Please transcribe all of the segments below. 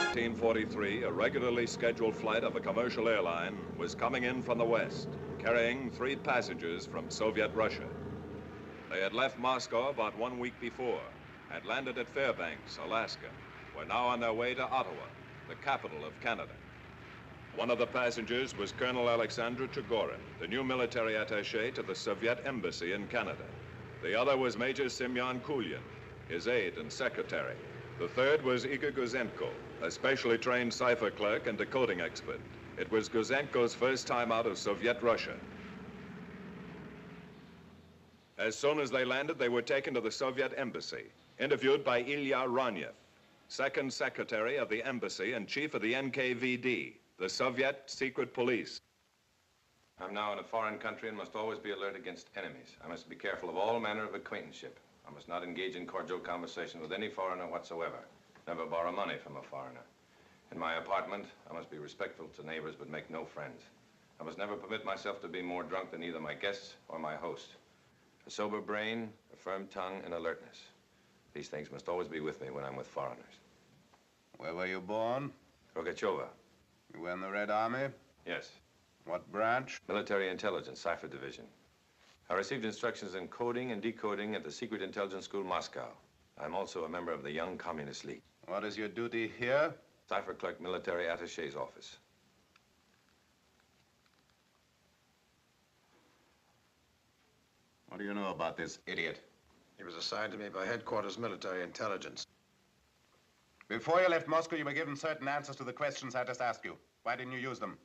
1943, a regularly scheduled flight of a commercial airline was coming in from the west, carrying 3 passengers from Soviet Russia. They had left Moscow about 1 week before, had landed at Fairbanks, Alaska, were now on their way to Ottawa, the capital of Canada. One of the passengers was Colonel Alexander Chigorin, the new military attaché to the Soviet embassy in Canada. The other was Major Semyon Kulin, his aide and secretary. The third was Igor Gouzenko, a specially trained cipher clerk and decoding expert. It was Gouzenko's first time out of Soviet Russia. As soon as they landed, they were taken to the Soviet embassy, interviewed by Ilya Ronyev, second secretary of the embassy and chief of the NKVD, the Soviet secret police. I'm now in a foreign country and must always be alert against enemies. I must be careful of all manner of acquaintanceship. I must not engage in cordial conversation with any foreigner whatsoever. Never borrow money from a foreigner. In my apartment, I must be respectful to neighbors but make no friends. I must never permit myself to be more drunk than either my guests or my host. A sober brain, a firm tongue, and alertness. These things must always be with me when I'm with foreigners. Where were you born? Rogachova. You were in the Red Army? Yes. What branch? Military Intelligence, Cipher Division. I received instructions in coding and decoding at the Secret Intelligence School, Moscow. I'm also a member of the Young Communist League. What is your duty here? Cipher Clerk, Military Attaché's office. What do you know about this idiot? He was assigned to me by Headquarters Military Intelligence. Before you left Moscow, you were given certain answers to the questions I just asked you. Why didn't you use them?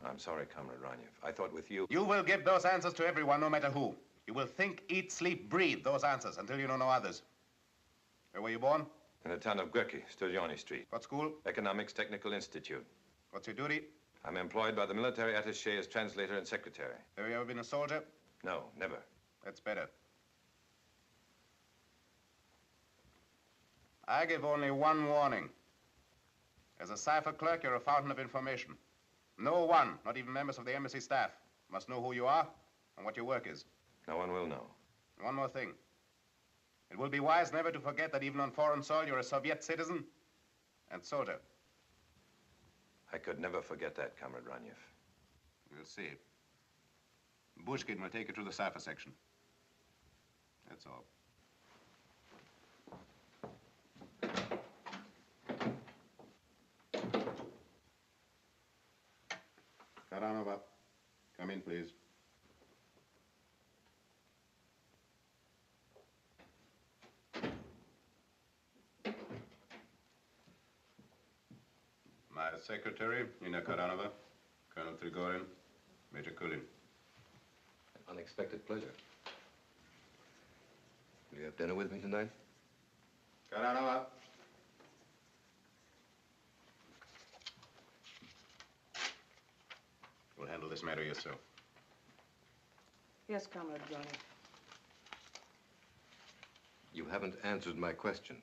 I'm sorry, Comrade Ronyev. I thought with you... You will give those answers to everyone, no matter who. You will think, eat, sleep, breathe those answers until you know no others. Where were you born? In the town of Gorky, Studiony Street. What school? Economics Technical Institute. What's your duty? I'm employed by the military attaché as translator and secretary. Have you ever been a soldier? No, never. That's better. I give only one warning. As a cipher clerk, you're a fountain of information. No one, not even members of the embassy staff, must know who you are and what your work is. No one will know. One more thing. It will be wise never to forget that even on foreign soil, you're a Soviet citizen and soldier. I could never forget that, Comrade Ronyev. We'll see. Bushkin will take you to the cipher section. That's all. Karanova, come in, please. My secretary, Nina Karanova, Colonel Trigorin, Major Kulin. An unexpected pleasure. Will you have dinner with me tonight? Karanova. We'll handle this matter yourself. Yes, Comrade Johnny. You haven't answered my question.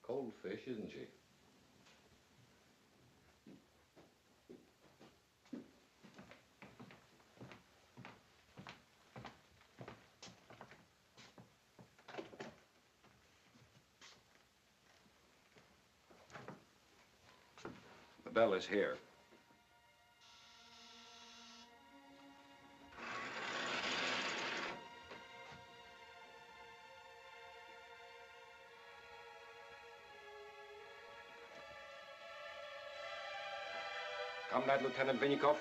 Cold fish, isn't she? The bell is here. Comrade Lieutenant Vinnikov,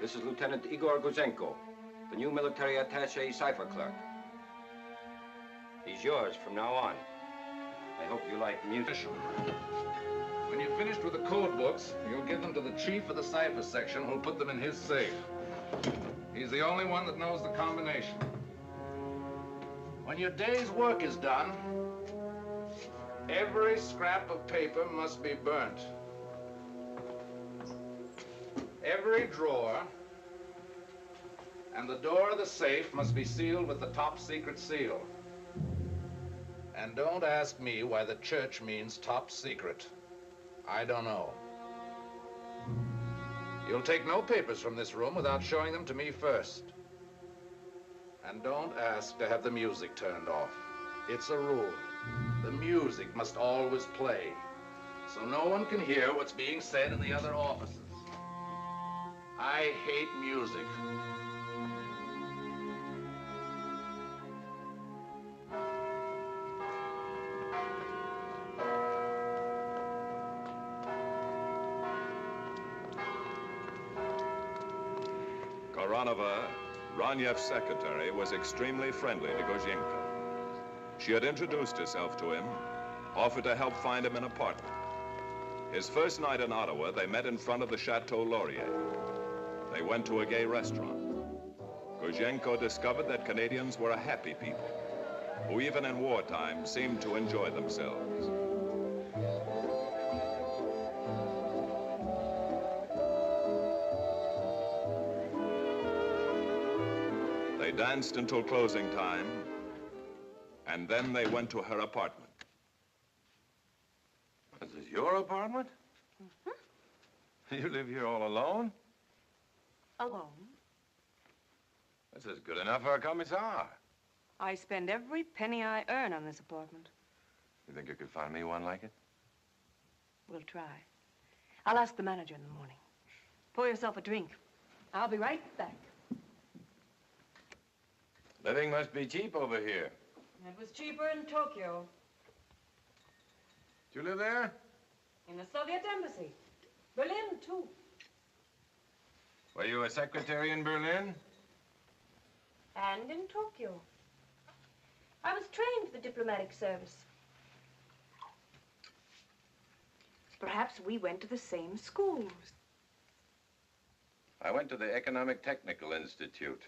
this is Lieutenant Igor Gouzenko, the new military attaché cipher clerk. He's yours from now on. I hope you like music. When you've finished with the code books, you'll give them to the chief of the cipher section who'll put them in his safe. He's the only one that knows the combination. When your day's work is done, every scrap of paper must be burnt. Every drawer and the door of the safe must be sealed with the top secret seal. And don't ask me why the church means top secret. I don't know. You'll take no papers from this room without showing them to me first. And don't ask to have the music turned off. It's a rule. The music must always play, so no one can hear what's being said in the other offices. I hate music. Koranova, Ranyev's secretary, was extremely friendly to Gouzenko. She had introduced herself to him, offered to help find him an apartment. His first night in Ottawa, they met in front of the Chateau Laurier. They went to a gay restaurant. Gouzenko discovered that Canadians were a happy people, who even in wartime seemed to enjoy themselves. They danced until closing time, and then they went to her apartment. This is your apartment? Mm-hmm. You live here all alone? Alone? This is good enough for a commissar. I spend every penny I earn on this apartment. You think you could find me one like it? We'll try. I'll ask the manager in the morning. Pour yourself a drink. I'll be right back. Living must be cheap over here. It was cheaper in Tokyo. Do you live there? In the Soviet embassy. Berlin, too. Were you a secretary in Berlin? And in Tokyo. I was trained for the diplomatic service. Perhaps we went to the same schools. I went to the Economic Technical Institute.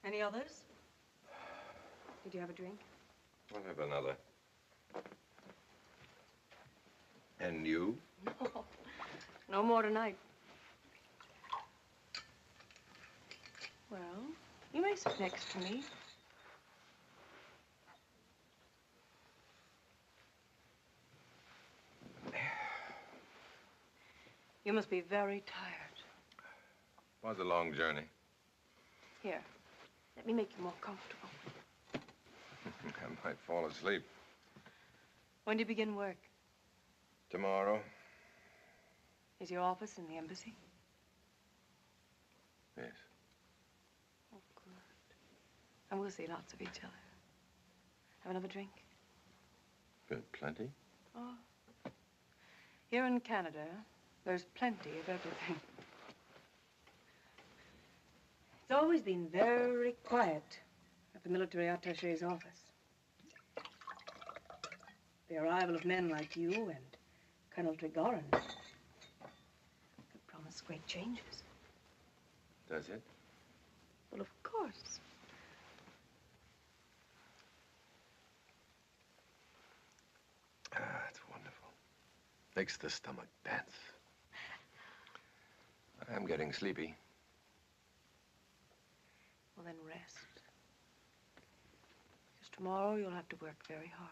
Any others? Did you have a drink? I'll have another. And you? No. No more tonight. Well, you may sit next to me. You must be very tired. It was a long journey. Here, let me make you more comfortable. I might fall asleep. When do you begin work? Tomorrow? Is your office in the embassy? Yes. Oh, good. And we'll see lots of each other. Have another drink? Good, plenty? Oh. Here in Canada, there's plenty of everything. It's always been very quiet at the military attaché's office. The arrival of men like you and Colonel Trigorin could promise great changes. Does it? Well, of course. Ah, it's wonderful. Makes the stomach dance. I'm getting sleepy. Well, then rest. Because tomorrow you'll have to work very hard.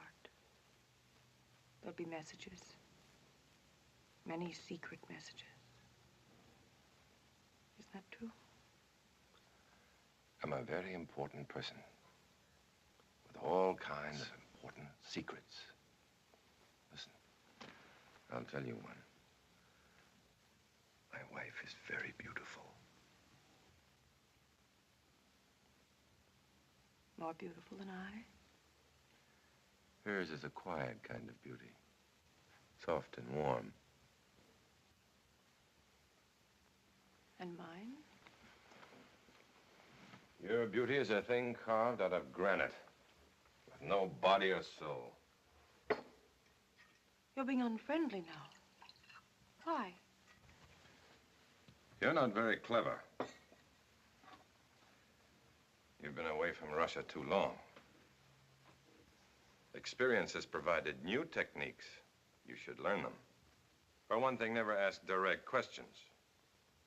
There'll be messages. Many secret messages. Isn't that true? I'm a very important person with all kinds of important secrets. Listen, I'll tell you one. My wife is very beautiful. More beautiful than I? Hers is a quiet kind of beauty, soft and warm. And mine? Your beauty is a thing carved out of granite, with no body or soul. You're being unfriendly now. Why? You're not very clever. You've been away from Russia too long. Experience has provided new techniques. You should learn them. For one thing, never ask direct questions.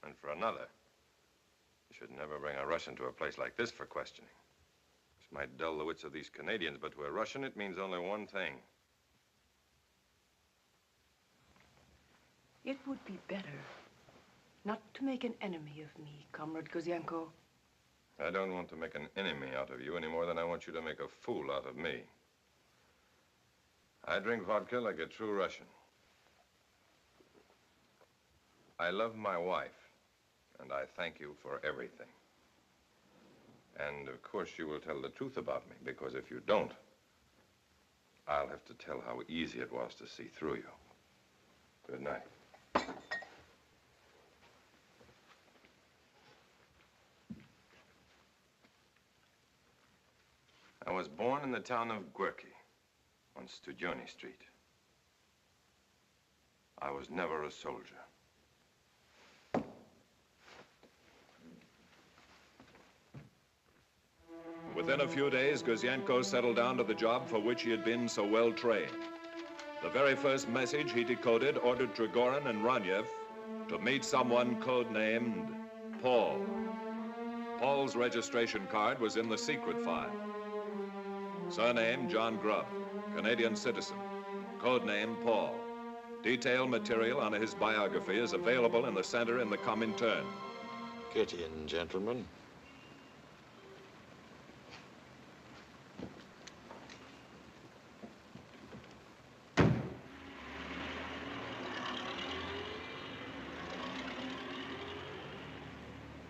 And for another, you should never bring a Russian to a place like this for questioning. This might dull the wits of these Canadians, but to a Russian, it means only one thing. It would be better not to make an enemy of me, Comrade Gouzenko. I don't want to make an enemy out of you any more than I want you to make a fool out of me. I drink vodka like a true Russian. I love my wife, and I thank you for everything. And, of course, you will tell the truth about me, because if you don't, I'll have to tell how easy it was to see through you. Good night. I was born in the town of Gorky on Studioni Street. I was never a soldier. Within a few days, Gouzenko settled down to the job for which he had been so well trained. The very first message he decoded ordered Trigorin and Ranyev to meet someone codenamed Paul. Paul's registration card was in the secret file. Surname, John Grubb, Canadian citizen. Codename, Paul. Detailed material on his biography is available in the center in the Comintern. Get in, gentlemen.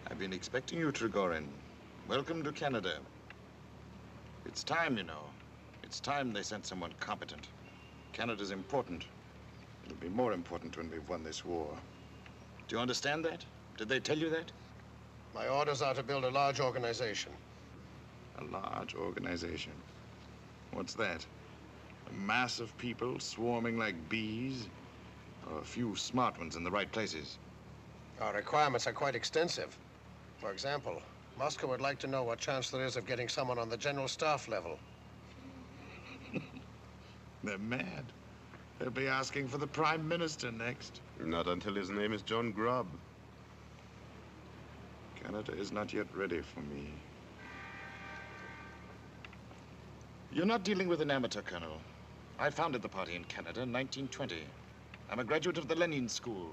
I've been expecting you, Trigorin. Welcome to Canada. It's time, you know. It's time they sent someone competent. Canada's important. It'll be more important when we've won this war. Do you understand that? Did they tell you that? My orders are to build a large organization. A large organization. What's that? A mass of people swarming like bees? Or a few smart ones in the right places? Our requirements are quite extensive. For example, Moscow would like to know what chance there is of getting someone on the general staff level. They're mad. They'll be asking for the Prime Minister next. Not until his name is John Grubb. Canada is not yet ready for me. You're not dealing with an amateur, Colonel. I founded the party in Canada in 1920. I'm a graduate of the Lenin School.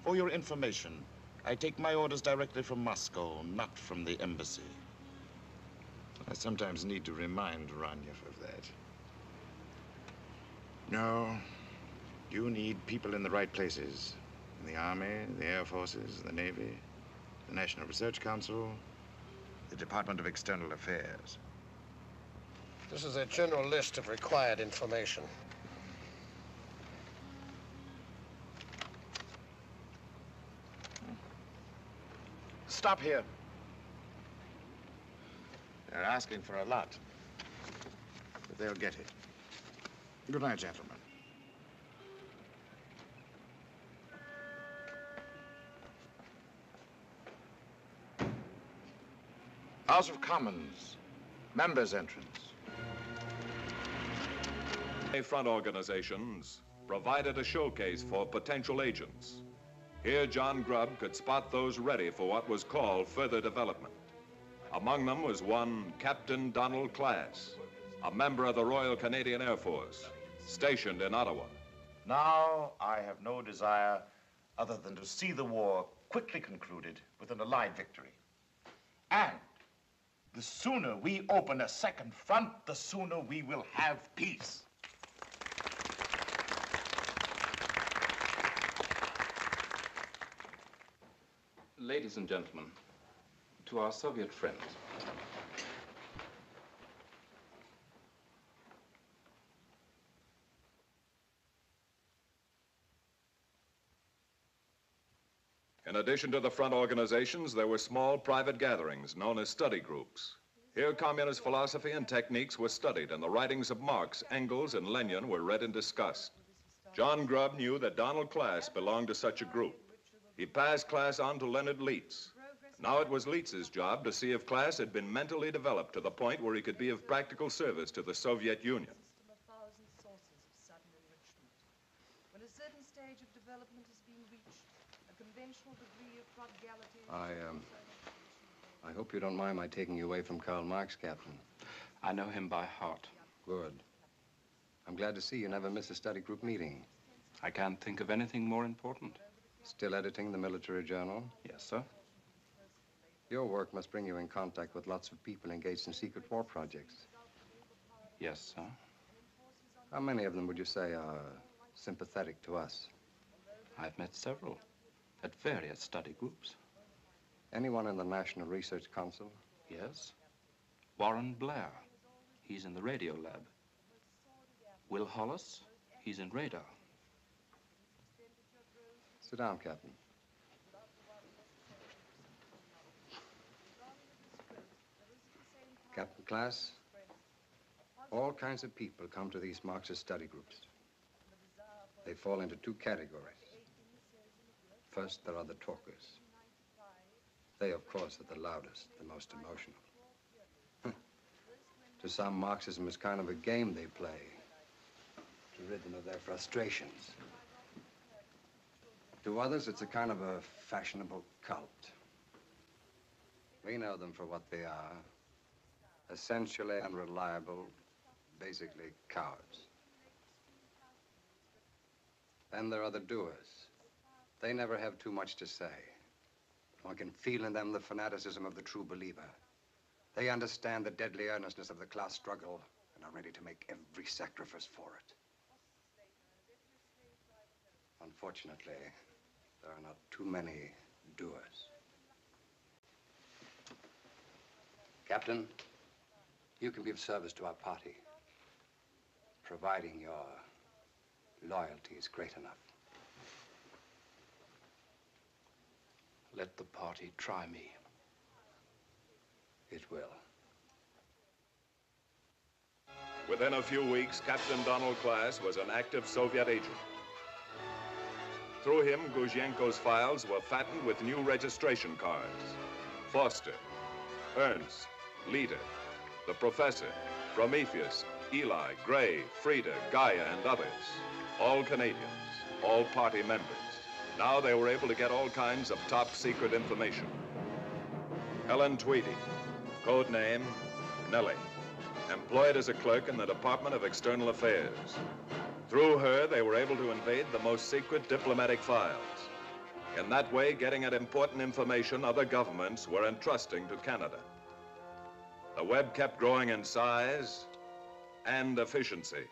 For your information, I take my orders directly from Moscow, not from the embassy. I sometimes need to remind Ranyev of that. No, you need people in the right places. In the Army, the Air Forces, the Navy, the National Research Council, the Department of External Affairs. This is a general list of required information. Stop here. They're asking for a lot, but they'll get it. Good night, gentlemen. House of Commons, members' entrance. Front organizations provided a showcase for potential agents. Here, John Grubb could spot those ready for what was called further development. Among them was one Captain Donald Class, a member of the Royal Canadian Air Force, stationed in Ottawa. Now, I have no desire other than to see the war quickly concluded with an Allied victory. And the sooner we open a second front, the sooner we will have peace. Ladies and gentlemen, to our Soviet friends. In addition to the front organizations, there were small private gatherings known as study groups. Here, communist philosophy and techniques were studied, and the writings of Marx, Engels, and Lenin were read and discussed. John Grubb knew that Donald Class belonged to such a group. He passed Class on to Leonard Leitz. Now it was Leitz's job to see if Class had been mentally developed to the point where he could be of practical service to the Soviet Union. When a certain stage of development has been reached, a conventional degree of prodigality... I hope you don't mind my taking you away from Karl Marx, Captain. I know him by heart. Good. I'm glad to see you never miss a study group meeting. I can't think of anything more important. Still editing the military journal? Yes, sir. Your work must bring you in contact with lots of people engaged in secret war projects. Yes, sir. How many of them would you say are sympathetic to us? I've met several at various study groups. Anyone in the National Research Council? Yes. Warren Blair. He's in the radio lab. Will Hollis. He's in radar. Sit down, Captain. Captain Class, all kinds of people come to these Marxist study groups. They fall into two categories. First, there are the talkers. They, of course, are the loudest, the most emotional. To some, Marxism is kind of a game they play to rid them of their frustrations. To others, it's a kind of a fashionable cult. We know them for what they are. Essentially unreliable, basically cowards. Then there are the doers. They never have too much to say. One can feel in them the fanaticism of the true believer. They understand the deadly earnestness of the class struggle and are ready to make every sacrifice for it. Unfortunately, there are not too many doers. Captain, you can be of service to our party, providing your loyalty is great enough. Let the party try me. It will. Within a few weeks, Captain Donald Class was an active Soviet agent. Through him, Gouzenko's files were fattened with new registration cards. Foster, Ernst, Leader, the Professor, Prometheus, Eli, Gray, Frida, Gaia, and others. All Canadians, all party members. Now they were able to get all kinds of top secret information. Helen Tweedy, code name Nellie, employed as a clerk in the Department of External Affairs. Through her, they were able to invade the most secret diplomatic files. In that way, getting at important information other governments were entrusting to Canada. The web kept growing in size and efficiency.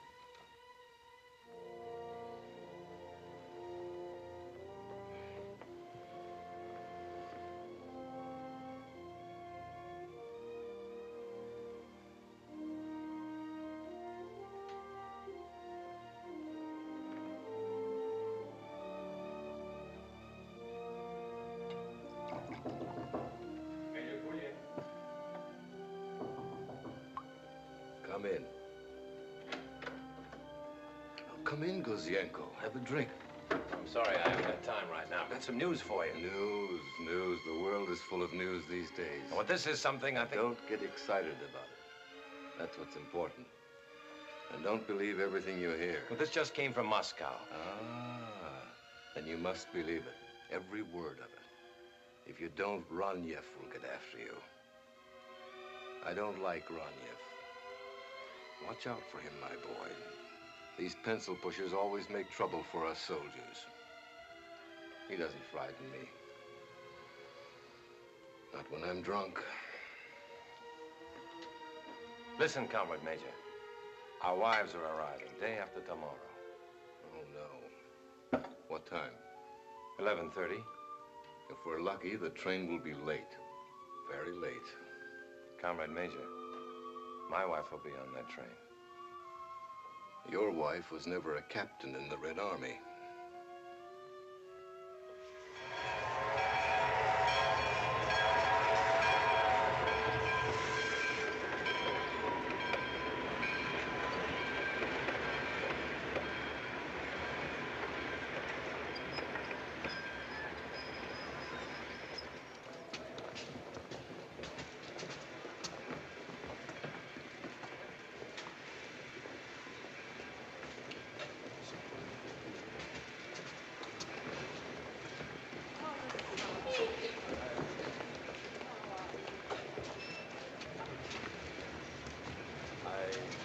Come in. Come in, Gouzenko. Have a drink. I'm sorry, I haven't got time right now. I've got some news for you. News. The world is full of news these days. Well, this is something I think... Don't get excited about it. That's what's important. And don't believe everything you hear. Well, this just came from Moscow. Then you must believe it. Every word of it. If you don't, Ronyev will get after you. I don't like Ronyev. Watch out for him, my boy. These pencil pushers always make trouble for us soldiers. He doesn't frighten me. Not when I'm drunk. Listen, Comrade Major. Our wives are arriving day after tomorrow. Oh, no. What time? 11:30. If we're lucky, the train will be late. Very late. Comrade Major, my wife will be on that train. Your wife was never a captain in the Red Army.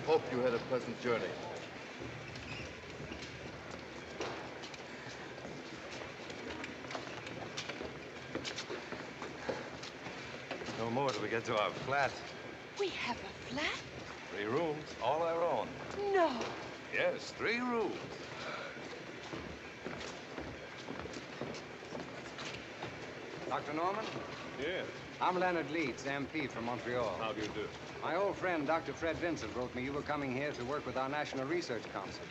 Hope you had a pleasant journey. more till we get to our flat. We have a flat? 3 rooms, all our own. No. Yes, 3 rooms. Dr. Norman? Yes. I'm Leonard Leeds, MP from Montreal. How do you do? My old friend, Dr. Fred Vincent, wrote me you were coming here to work with our National Research Council.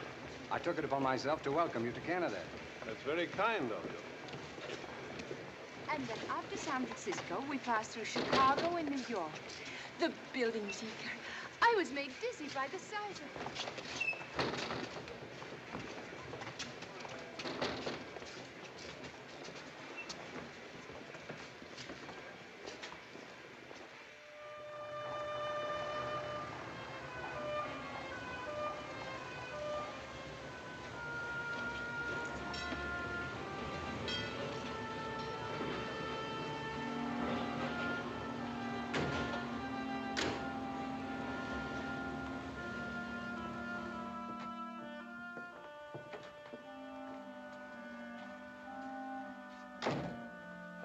I took it upon myself to welcome you to Canada. That's very kind of you. And then after San Francisco, we passed through Chicago and New York. The buildings, Igor. I was made dizzy by the size of them.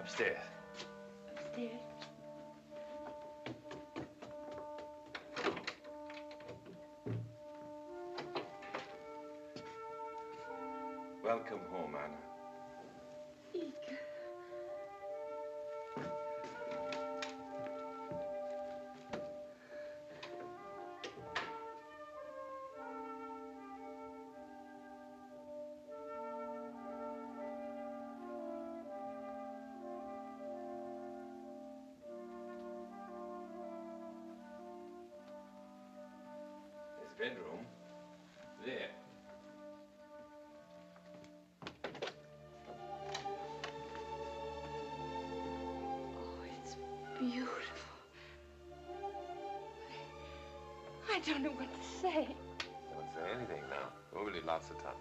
Upstairs. Upstairs? Welcome home, Anna. Igor. His bedroom. There. Oh, it's beautiful. I don't know what to say. Don't say anything now. We'll need lots of time.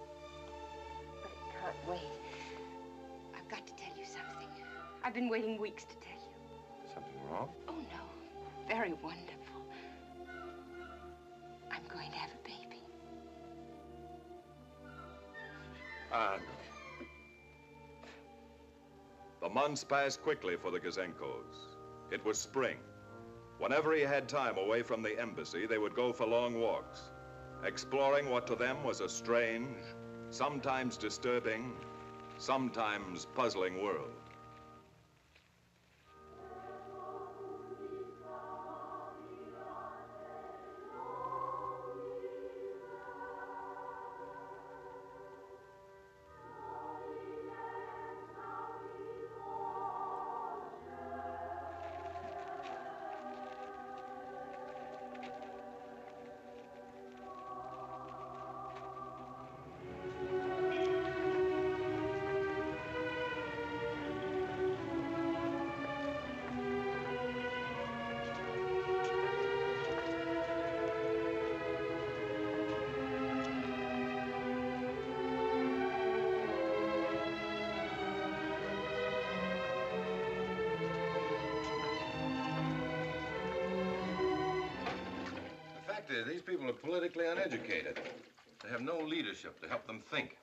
But I can't wait. I've got to tell you something. I've been waiting weeks to tell you. Something wrong? Oh, no. Very wonderful. I'm going to have a baby. And the months passed quickly for the Gouzenkos. It was spring. Whenever he had time away from the embassy, they would go for long walks, exploring what to them was a strange, sometimes disturbing, sometimes puzzling world. These people are politically uneducated. They have no leadership to help them think.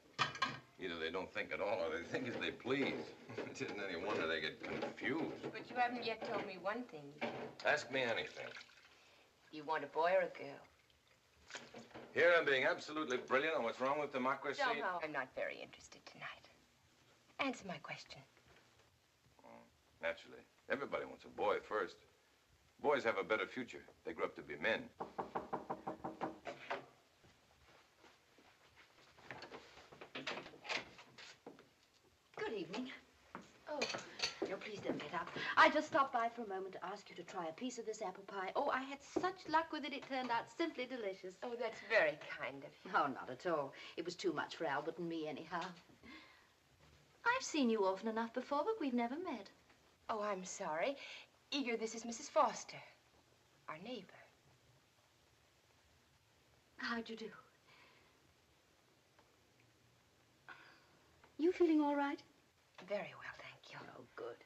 Either they don't think at all or they think as they please. It isn't any wonder they get confused. But you haven't yet told me one thing. Ask me anything. Do you want a boy or a girl? Here I'm being absolutely brilliant on what's wrong with democracy. No, I'm not very interested tonight. Answer my question. Naturally. Everybody wants a boy first. Boys have a better future. They grow up to be men. Good evening. Oh. No, please don't get up. I just stopped by for a moment to ask you to try a piece of this apple pie. Oh, I had such luck with it. It turned out simply delicious. Oh, that's very kind of you. Oh, not at all. It was too much for Albert and me, anyhow. I've seen you often enough before, but we've never met. Oh, I'm sorry. Igor, this is Mrs. Foster, our neighbor. How'd you do? You feeling all right? Very well, thank you. Oh, good.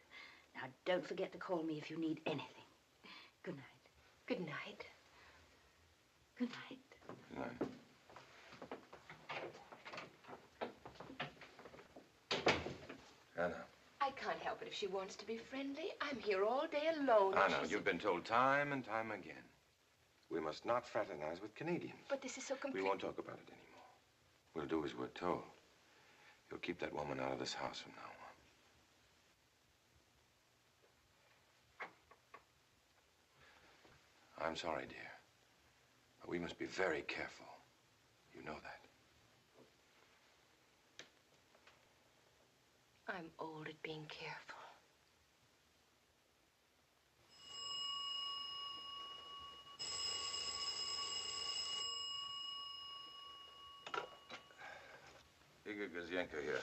Now, don't forget to call me if you need anything. Good night. Good night. Good night. Good night. Anna. I can't help it if she wants to be friendly. I'm here all day alone. I know. You've been told time and time again. We must not fraternize with Canadians. But this is so complete. We won't talk about it anymore. We'll do as we're told. You'll keep that woman out of this house from now on. I'm sorry, dear. But we must be very careful. You know that. I'm old at being careful. Igor Gouzenko here.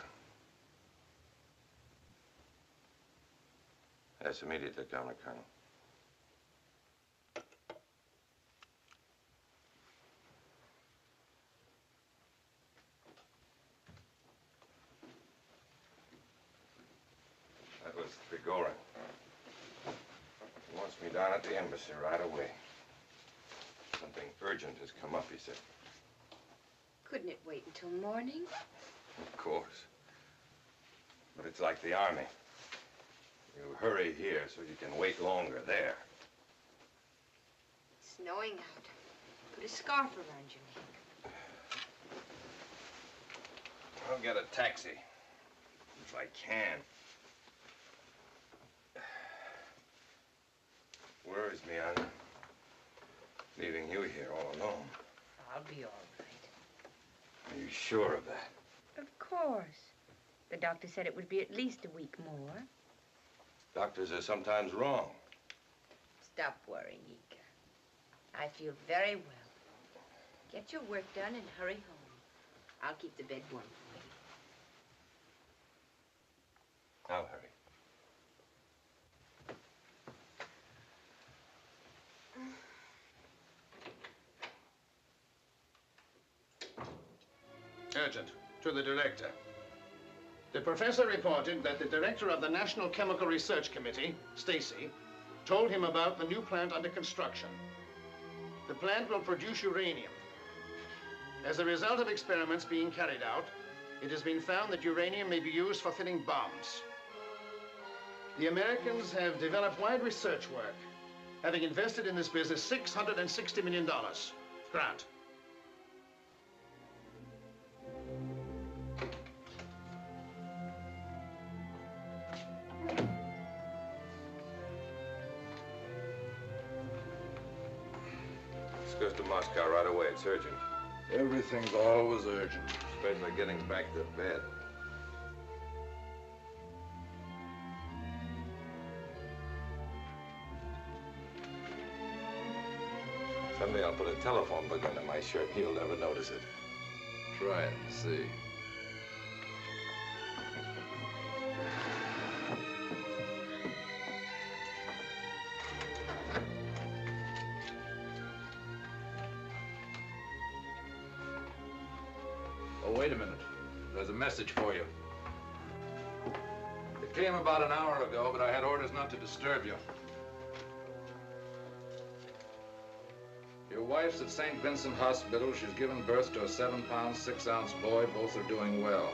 Yes, immediately, Colonel. That was Trigorin. He wants me down at the embassy right away. Something urgent has come up, he said. Couldn't it wait until morning? Of course. But it's like the army. You hurry here so you can wait longer there. It's snowing out. Put a scarf around your neck. I'll get a taxi. If I can. Worries me, I'm leaving you here all alone. I'll be all right. Are you sure of that? Of course. The doctor said it would be at least a week more. Doctors are sometimes wrong. Stop worrying, Igor. I feel very well. Get your work done and hurry home. I'll keep the bed warm for you. I'll hurry. Urgent. To the director. The professor reported that the director of the National Chemical Research Committee, Stacy, told him about the new plant under construction. The plant will produce uranium. As a result of experiments being carried out, it has been found that uranium may be used for thinning bombs. The Americans have developed wide research work, having invested in this business $660 million. Grant. This goes to Moscow right away. It's urgent. Everything's always urgent. Especially getting back to bed. Someday I'll put a telephone book under my shirt and you'll never notice it. Try it and see. Oh, wait a minute. There's a message for you. It came about an hour ago, but I had orders not to disturb you. Your wife's at St. Vincent Hospital. She's given birth to a 7-pound, 6-ounce boy. Both are doing well.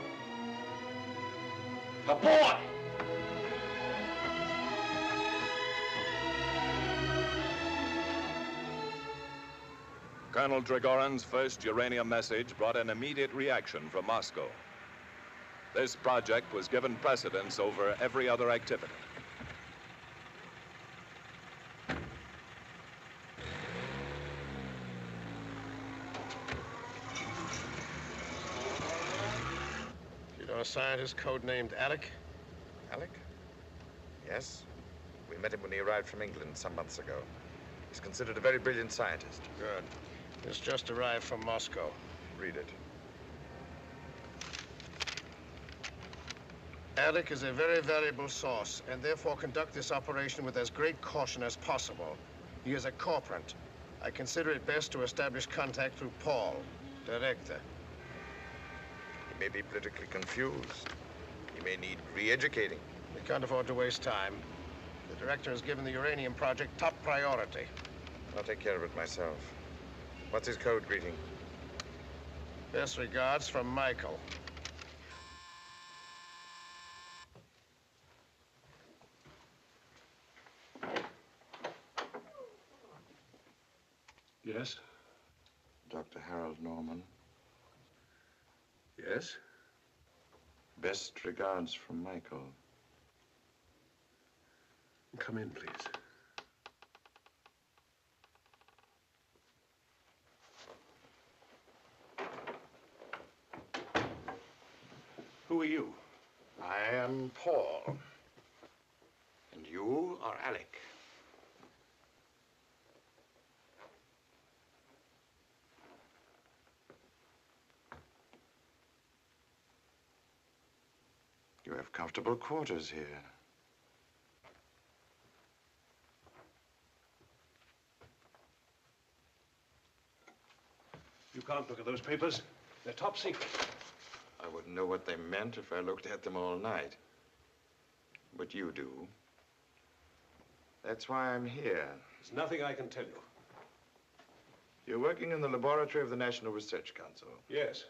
A boy! Colonel Trigorin's first uranium message brought an immediate reaction from Moscow. This project was given precedence over every other activity. You know a scientist codenamed Alec? Alec? Yes. We met him when he arrived from England some months ago. He's considered a very brilliant scientist. Good. This just arrived from Moscow. Read it. Alec is a very valuable source, and therefore conduct this operation with as great caution as possible. He is a corporate. I consider it best to establish contact through Paul, director. He may be politically confused. He may need re-educating. We can't afford to waste time. The director has given the uranium project top priority. I'll take care of it myself. What's his code greeting? Best regards from Michael. Yes? Dr. Harold Norman. Yes? Best regards from Michael. Come in, please. Who are you? I am Paul. And you are Alec. You have comfortable quarters here. You can't look at those papers. They're top secret. I wouldn't know what they meant if I looked at them all night. But you do. That's why I'm here. There's nothing I can tell you. You're working in the laboratory of the National Research Council. Yes.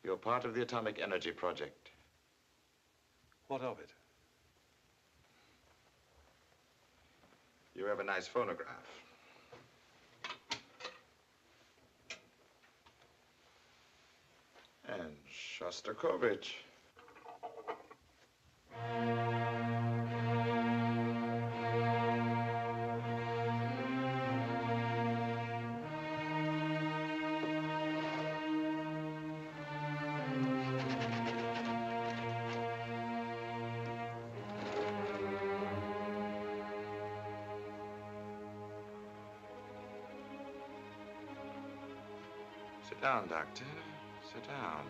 You're part of the Atomic Energy Project. What of it? You have a nice phonograph. And Shostakovich. Sit down, Doctor. Sit down.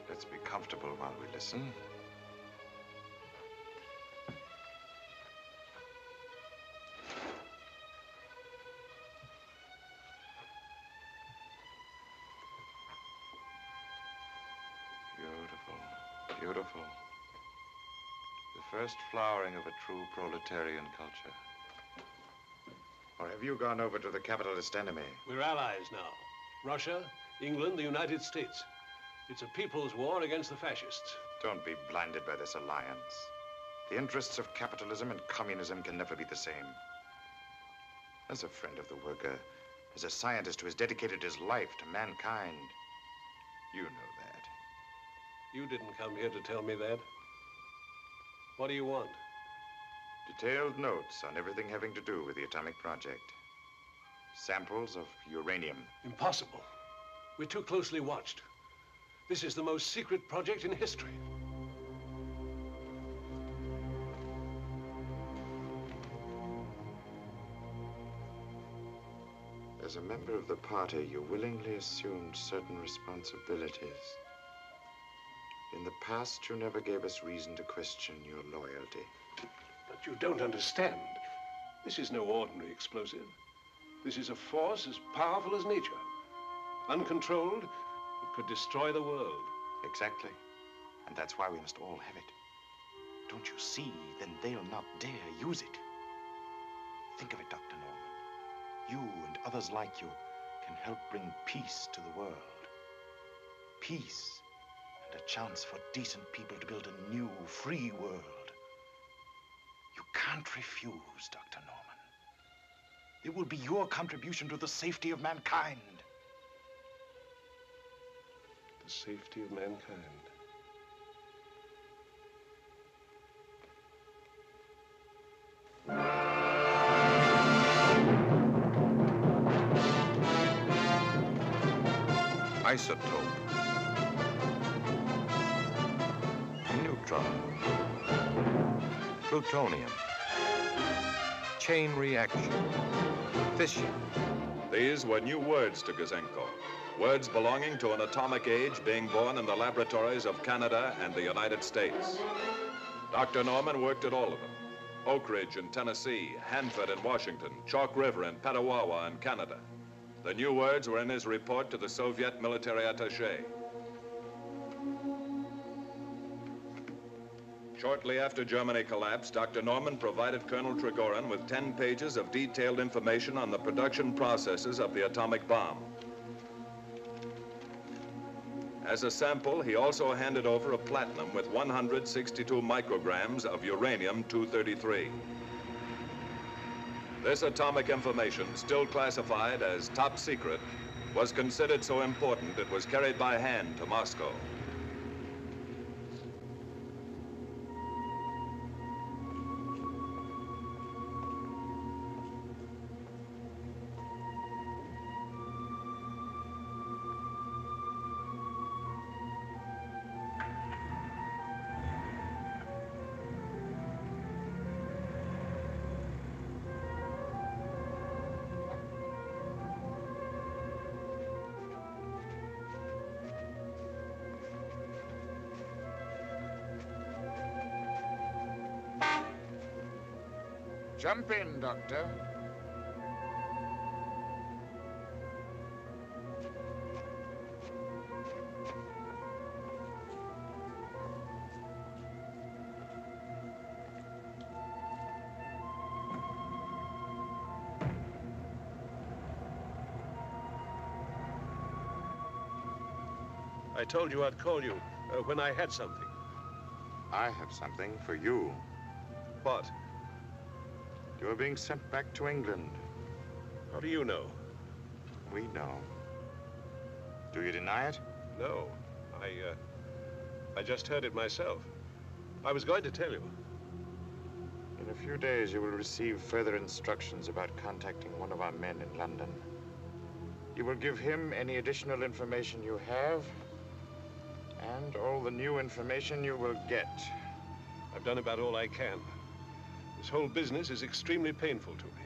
Let's be comfortable while we listen. Beautiful, beautiful. The first flowering of a true proletarian culture. Or have you gone over to the capitalist enemy? We're allies now. Russia, England, the United States. It's a people's war against the fascists. Don't be blinded by this alliance. The interests of capitalism and communism can never be the same. As a friend of the worker, as a scientist who has dedicated his life to mankind, you know that. You didn't come here to tell me that. What do you want? Detailed notes on everything having to do with the atomic project. Samples of uranium. Impossible. We're too closely watched. This is the most secret project in history. As a member of the party, you willingly assumed certain responsibilities. In the past, you never gave us reason to question your loyalty. But you don't understand. This is no ordinary explosive. This is a force as powerful as nature. Uncontrolled, it could destroy the world. Exactly. And that's why we must all have it. Don't you see? Then they'll not dare use it. Think of it, Dr. Norman. You and others like you can help bring peace to the world. Peace and a chance for decent people to build a new, free world. You can't refuse, Dr. Norman. It will be your contribution to the safety of mankind. The safety of mankind. Isotope. Neutron. Plutonium. Chain reaction. Fission. These were new words to Gouzenko. Words belonging to an atomic age being born in the laboratories of Canada and the United States. Dr. Norman worked at all of them. Oak Ridge in Tennessee, Hanford in Washington, Chalk River in Petawawa in Canada. The new words were in his report to the Soviet military attaché. Shortly after Germany collapsed, Dr. Norman provided Colonel Trigorin with 10 pages of detailed information on the production processes of the atomic bomb. As a sample, he also handed over a platinum with 162 micrograms of uranium-233. This atomic information, still classified as top secret, was considered so important it was carried by hand to Moscow. Jump in, Doctor. I told you I'd call you when I had something. I have something for you. What? You are being sent back to England. How do you know? We know. Do you deny it? No. I just heard it myself. I was going to tell you. In a few days, you will receive further instructions about contacting one of our men in London. You will give him any additional information you have, and all the new information you will get. I've done about all I can. This whole business is extremely painful to me.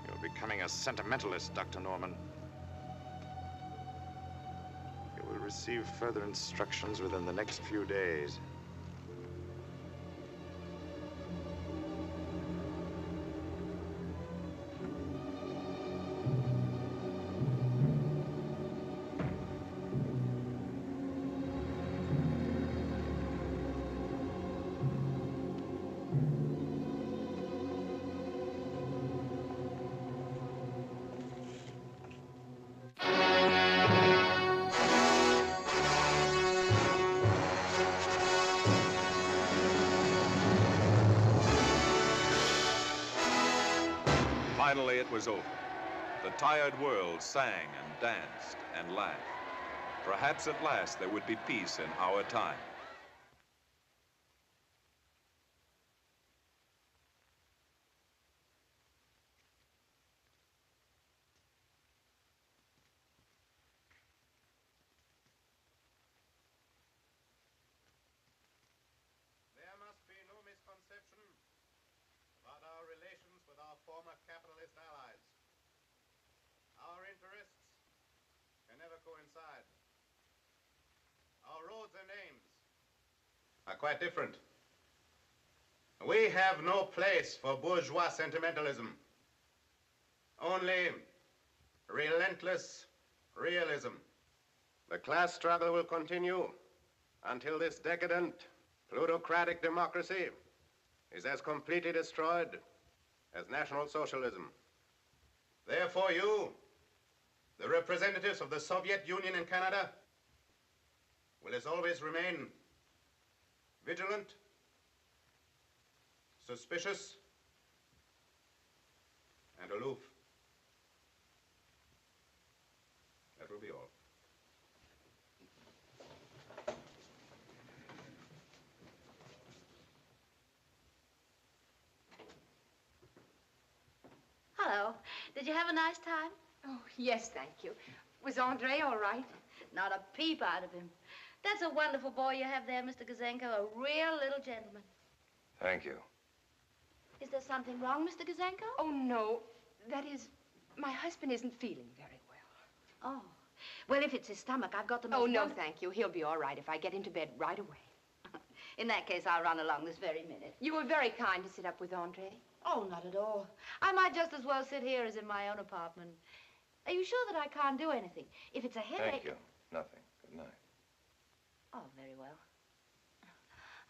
You're becoming a sentimentalist, Dr. Norman. You will receive further instructions within the next few days. Finally, it was over. The tired world sang and danced and laughed. Perhaps at last there would be peace in our time. There must be no misconception about our relations with our former capitalist allies. Our interests can never coincide. Our roads and aims are quite different. We have no place for bourgeois sentimentalism. Only relentless realism. The class struggle will continue until this decadent, plutocratic democracy is as completely destroyed as National Socialism. Therefore, you, the representatives of the Soviet Union in Canada, will as always remain vigilant, suspicious, and aloof. That will be all. Hello. Did you have a nice time? Oh, yes, thank you. Was Andre all right? Not a peep out of him. That's a wonderful boy you have there, Mr. Gouzenko, a real little gentleman. Thank you. Is there something wrong, Mr. Gouzenko? Oh, no. That is, my husband isn't feeling very well. Oh. Well, if it's his stomach, I've got the most... Oh, no, thank you. He'll be all right if I get him to bed right away. In that case, I'll run along this very minute. You were very kind to sit up with Andre. Oh, not at all. I might just as well sit here as in my own apartment. Are you sure that I can't do anything? If it's a headache... Thank you. Nothing. Good night. Oh, very well.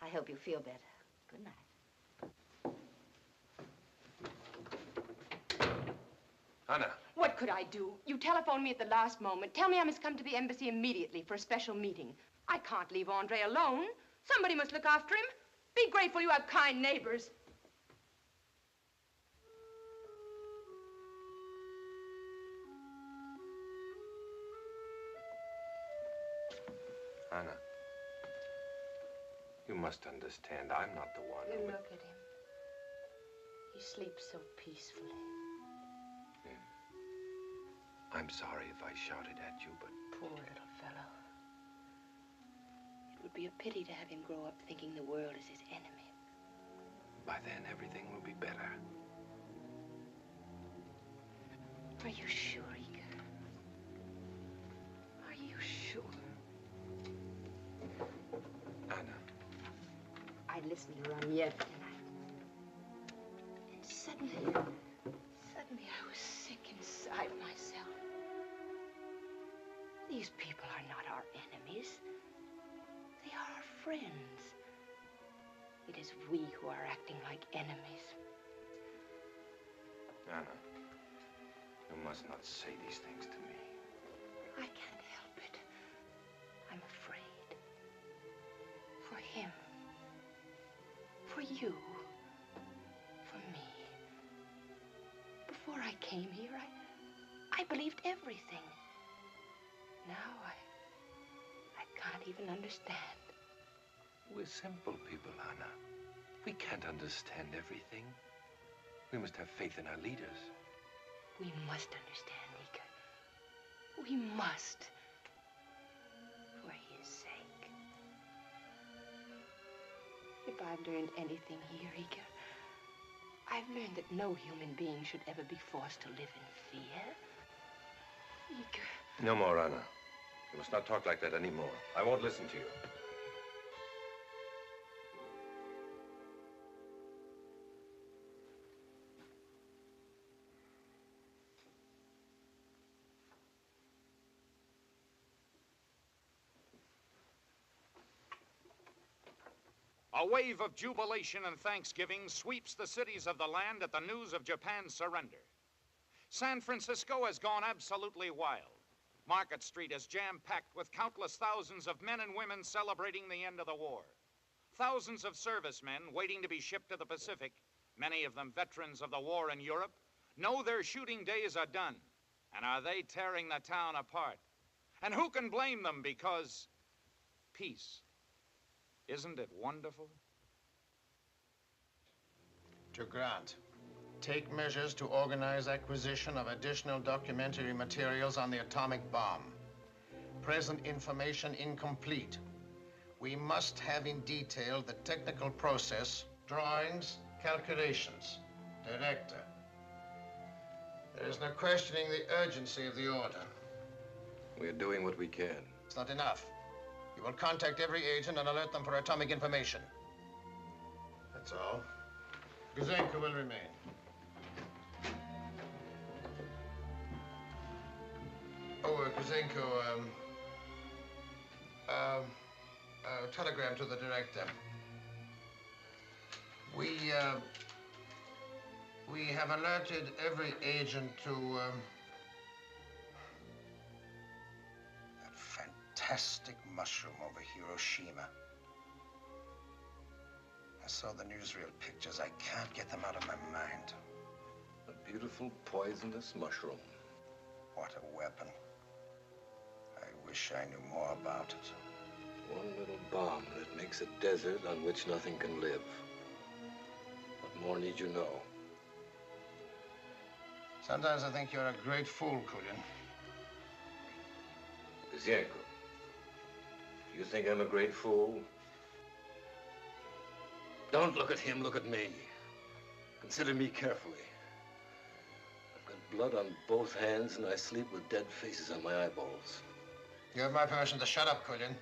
I hope you feel better. Good night. Anna. What could I do? You telephoned me at the last moment. Tell me I must come to the embassy immediately for a special meeting. I can't leave Andre alone. Somebody must look after him. Be grateful you have kind neighbors. Anna, you must understand, I'm not the one You who... look at him. He sleeps so peacefully. I'm sorry if I shouted at you, but... Poor little fellow. It would be a pity to have him grow up thinking the world is his enemy. By then, everything will be better. Are you sure, Igor? Are you sure? Anna. I listened to Ramier tonight. And suddenly I was sick inside myself. These people are not our enemies. They are our friends. It is we who are acting like enemies. Anna, you must not say these things to me. I can't help it. I'm afraid. For him. For you. For me. Before I came here, I believed everything. Now I can't even understand. We're simple people, Anna. We can't understand everything. We must have faith in our leaders. We must understand, Igor. We must. For his sake. If I've learned anything here, Igor, I've learned that no human being should ever be forced to live in fear. Igor. No more, Anna. You must not talk like that anymore. I won't listen to you. A wave of jubilation and thanksgiving sweeps the cities of the land at the news of Japan's surrender. San Francisco has gone absolutely wild. Market Street is jam-packed with countless thousands of men and women celebrating the end of the war. Thousands of servicemen waiting to be shipped to the Pacific, many of them veterans of the war in Europe, know their shooting days are done, and are they tearing the town apart. And who can blame them, because peace. Isn't it wonderful? To Grant, take measures to organize acquisition of additional documentary materials on the atomic bomb. Present information incomplete. We must have in detail the technical process, drawings, calculations. Director. There is no questioning the urgency of the order. We're doing what we can. It's not enough. You will contact every agent and alert them for atomic information. That's all. Gouzenko will remain. Oh, Gouzenko, telegram to the director. We have alerted every agent to, that fantastic mushroom over Hiroshima. I saw the newsreel pictures. I can't get them out of my mind. A beautiful poisonous mushroom. What a weapon. I wish I knew more about it. One little bomb that makes a desert on which nothing can live. What more need you know? Sometimes I think you're a great fool, Kulin. Gouzenko, do you think I'm a great fool? Don't look at him, look at me. Consider me carefully. I've got blood on both hands and I sleep with dead faces on my eyeballs. You have my permission to shut up, Kulin.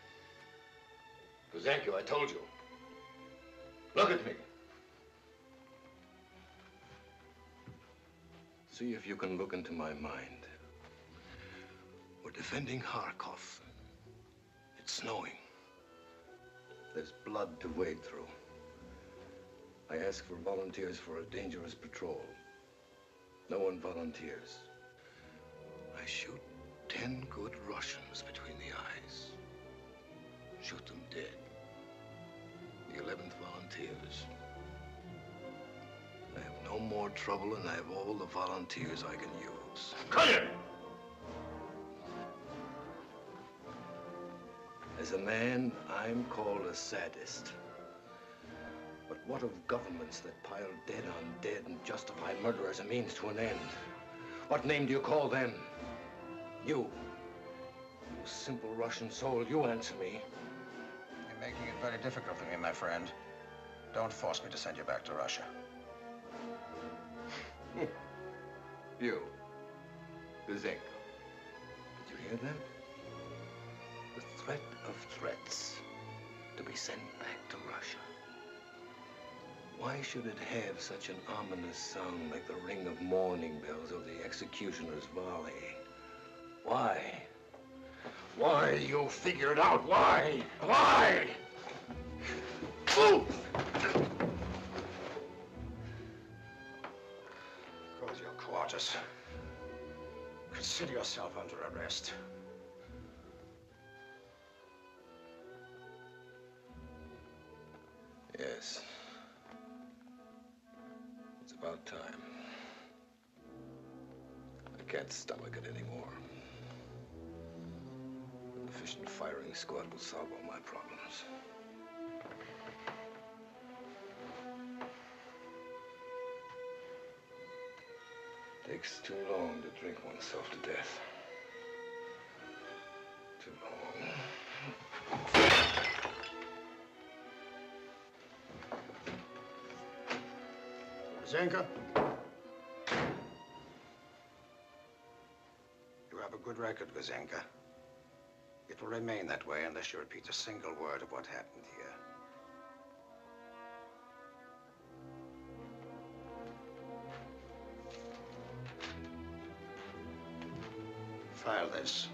Gouzenko, I told you. Look at me. See if you can look into my mind. We're defending Kharkov. It's snowing. There's blood to wade through. I ask for volunteers for a dangerous patrol. No one volunteers. I shoot 10 good Russians between the eyes. Shoot them dead. The 11th volunteers. I have no more trouble and I have all the volunteers I can use. Cut it! As a man, I'm called a sadist. But what of governments that pile dead on dead and justify murder as a means to an end? What name do you call them? You simple Russian soul, you answer me. You're making it very difficult for me, my friend. Don't force me to send you back to Russia. You, Gouzenko. Did you hear that? The threat of threats to be sent back to Russia. Why should it have such an ominous sound like the ring of mourning bells or the executioner's volley? Why? Why? You figure it out. Why? Why? Go to your quarters. Consider yourself under arrest. Yes. It's about time. I can't stomach it anymore. An efficient firing squad will solve all my problems. Takes too long to drink oneself to death. Too long. Gouzenko? You have a good record, Gouzenko. It will remain that way unless you repeat a single word of what happened here. File this.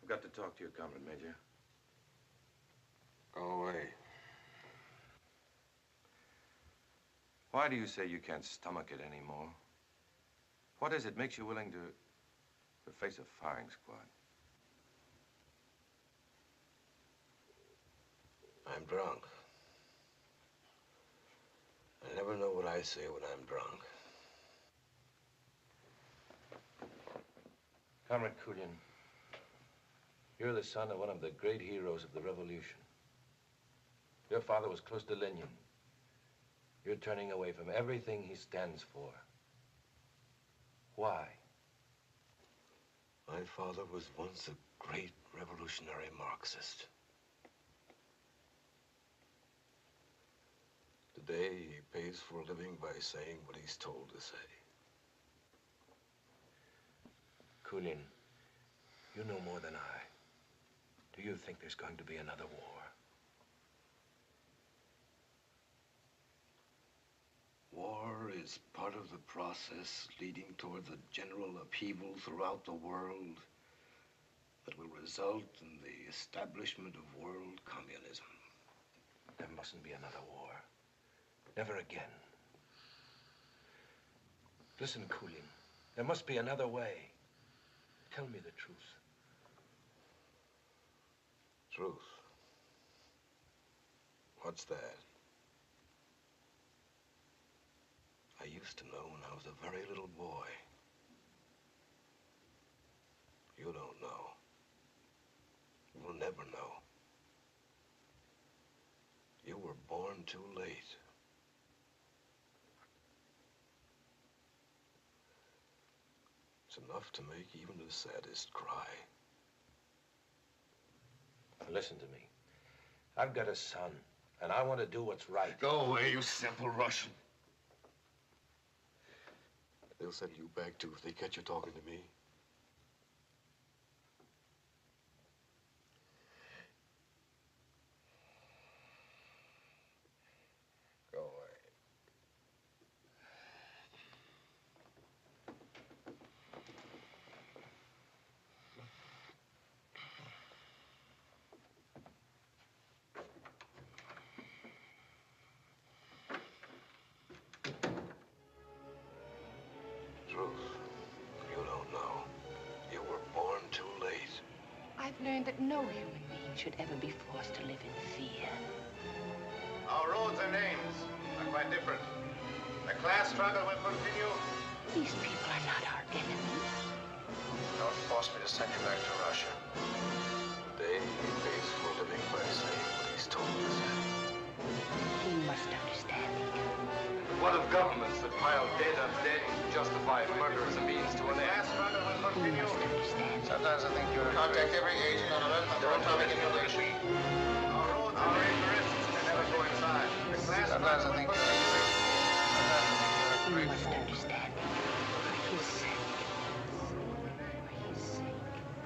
I've got to talk to your comrade, Major. Go away. Why do you say you can't stomach it anymore? What is it makes you willing to face a firing squad? I'm drunk. I never know what I say when I'm drunk. Comrade Kulin, you're the son of one of the great heroes of the revolution. Your father was close to Lenin. You're turning away from everything he stands for. Why? My father was once a great revolutionary Marxist. Today, he pays for a living by saying what he's told to say. Kulin, you know more than I. Do you think there's going to be another war? War is part of the process leading towards a general upheaval throughout the world that will result in the establishment of world communism. There mustn't be another war. Never again. Listen, Kulin, there must be another way. Tell me the truth. Truth? What's that? I used to know when I was a very little boy. You don't know. You will never know. You were born too late. It's enough to make even the saddest cry. Listen to me. I've got a son, and I want to do what's right. Go away, you simple Russian. They'll send you back, too, if they catch you talking to me. Go away. truth. You don't know. You were born too late. I've learned that no human being should ever be forced to live in fear. Our roads and names are quite different. The class struggle will continue. These people are not our enemies. Don't force me to send you back to Russia. Today, he pays for living by saying what he's told us. He must understand, Igor. What of governments that pile debt on debt to justify murder as a means to an end? He must understand. Sometimes I think you're... Contact every agent on Earth under atomic information. Our interests can never coincide. The class Sometimes I think you're... He must understand, for his sake.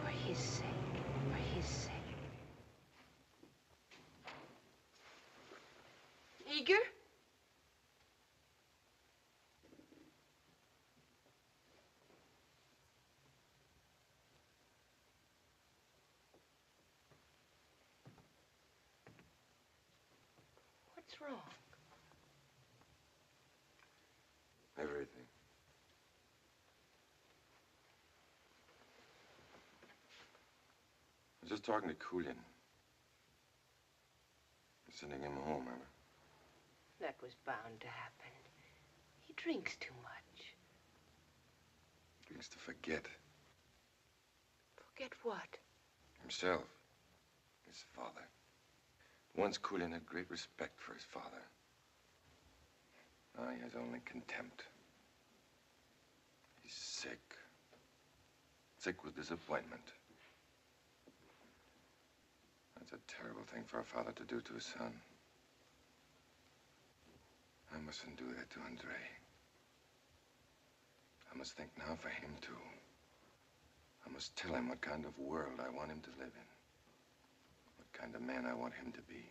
For his sake. For his sake. Igor? What's wrong? Everything. I was just talking to Kulin. Sending him home, remember? That was bound to happen. He drinks too much. Drinks to forget. Forget what? Himself. His father. Once Kulin had great respect for his father. Now he has only contempt. He's sick. Sick with disappointment. That's a terrible thing for a father to do to his son. I mustn't do that to Andre. I must think now for him, too. I must tell him what kind of world I want him to live in. What kind of man I want him to be.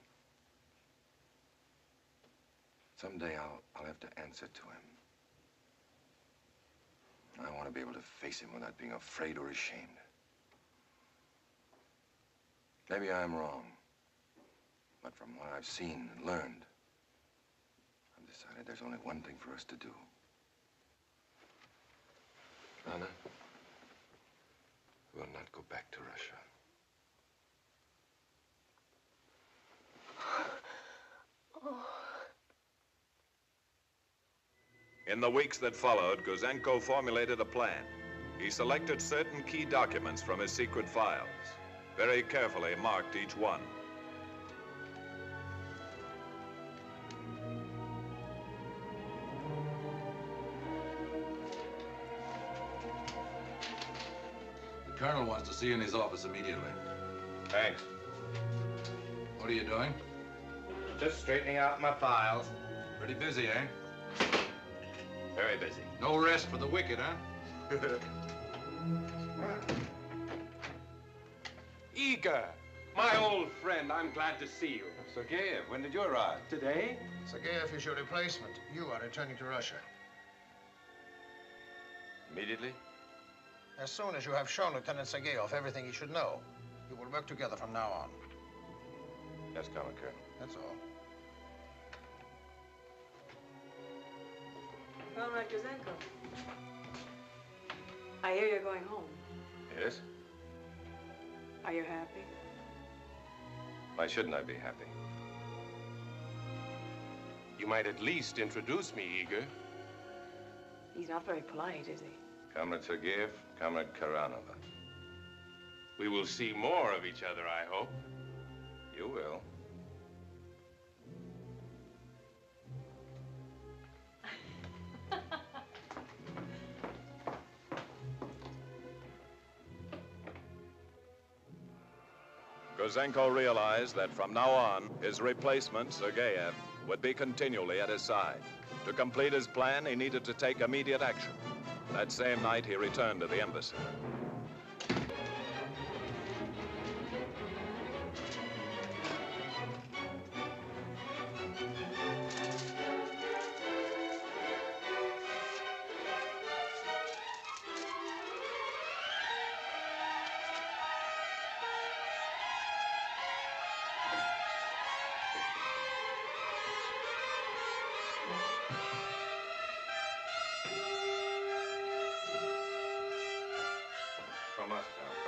Someday I'll have to answer to him. I want to be able to face him without being afraid or ashamed. Maybe I'm wrong. But from what I've seen and learned, I've decided there's only one thing for us to do. Anna, we'll not go back to Russia. In the weeks that followed, Gouzenko formulated a plan. He selected certain key documents from his secret files, very carefully marked each one. The colonel wants to see you in his office immediately. Thanks. What are you doing? Just straightening out my files. Pretty busy, eh? Very busy. No rest for the wicked, huh? Igor! My old friend, I'm glad to see you. Sergeyev, when did you arrive? Today? Sergeyev is your replacement. You are returning to Russia. Immediately? As soon as you have shown Lieutenant Sergeyev everything he should know, you will work together from now on. Yes, Colonel. That's all. Comrade Gouzenko, I hear you're going home. Yes? Are you happy? Why shouldn't I be happy? You might at least introduce me, Igor. He's not very polite, is he? Comrade Sergeyev, Comrade Karanova. We will see more of each other, I hope. You will. Gouzenko realized that from now on, his replacement, Sergeyev, would be continually at his side. To complete his plan, he needed to take immediate action. That same night, he returned to the embassy.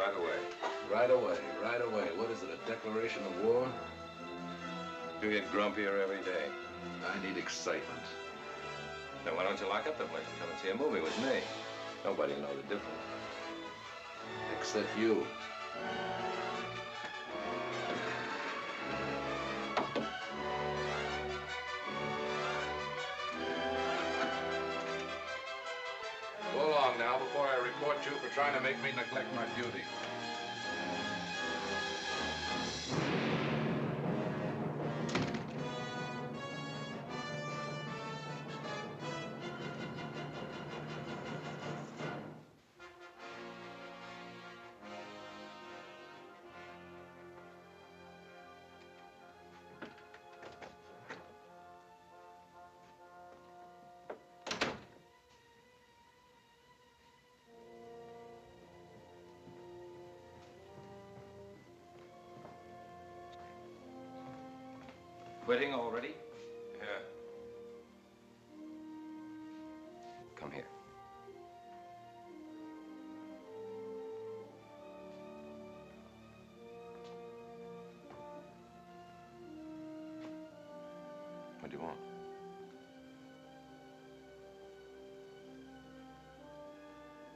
right away. Right away, right away. What is it, a declaration of war? You get grumpier every day. I need excitement. Then why don't you lock up the place and come and see a movie with me? Nobody will know the difference. Except you. Go along now before I report you for trying to make me neglect my duty. Quitting already? Yeah. Come here. What do you want?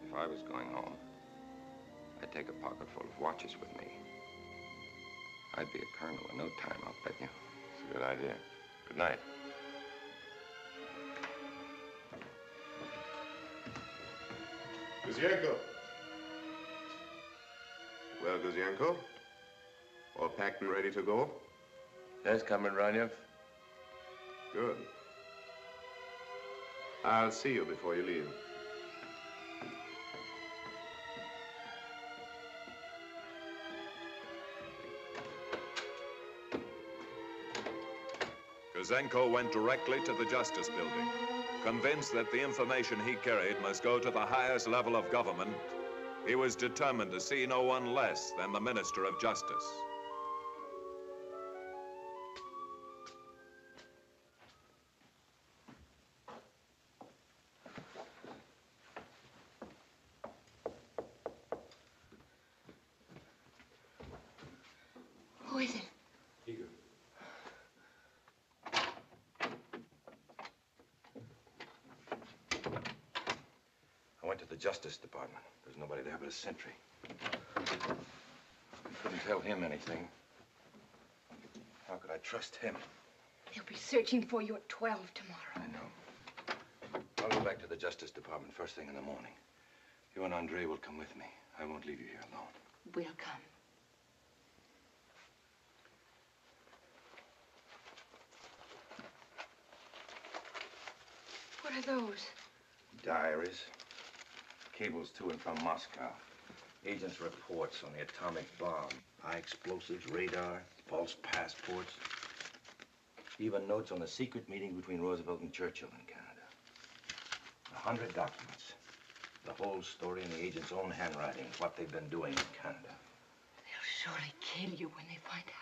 If I was going home, I'd take a pocket full of watches with me. I'd be a colonel in no time, I'll bet you. It's a good idea. Good night. Gouzenko. Well, Gouzenko, all packed and ready to go? Yes, Comrade Ranyev. Good. I'll see you before you leave. Gouzenko went directly to the Justice Building. Convinced that the information he carried must go to the highest level of government, he was determined to see no one less than the Minister of Justice. Who is it? Igor. I went to the Justice Department. There's nobody there but a sentry. I couldn't tell him anything. How could I trust him? They'll be searching for you at 12 tomorrow. I know. I'll go back to the Justice Department first thing in the morning. You and Andre will come with me. I won't leave you here alone. We'll come. What are those? Diaries. Cables to and from Moscow. Agents' reports on the atomic bomb. High explosives, radar, false passports. Even notes on the secret meeting between Roosevelt and Churchill in Canada. 100 documents. The whole story in the agent's own handwriting, what they've been doing in Canada. They'll surely kill you when they find out.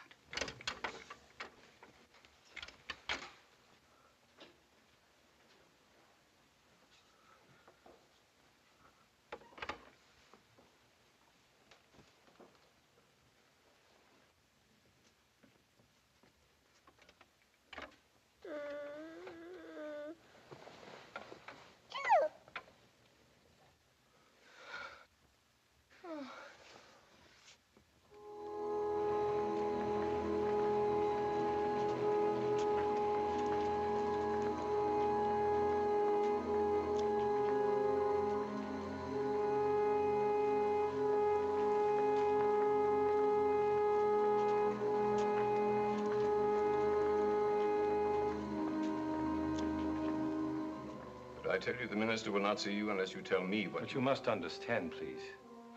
I tell you, the minister will not see you unless you tell me what... But you must understand, please.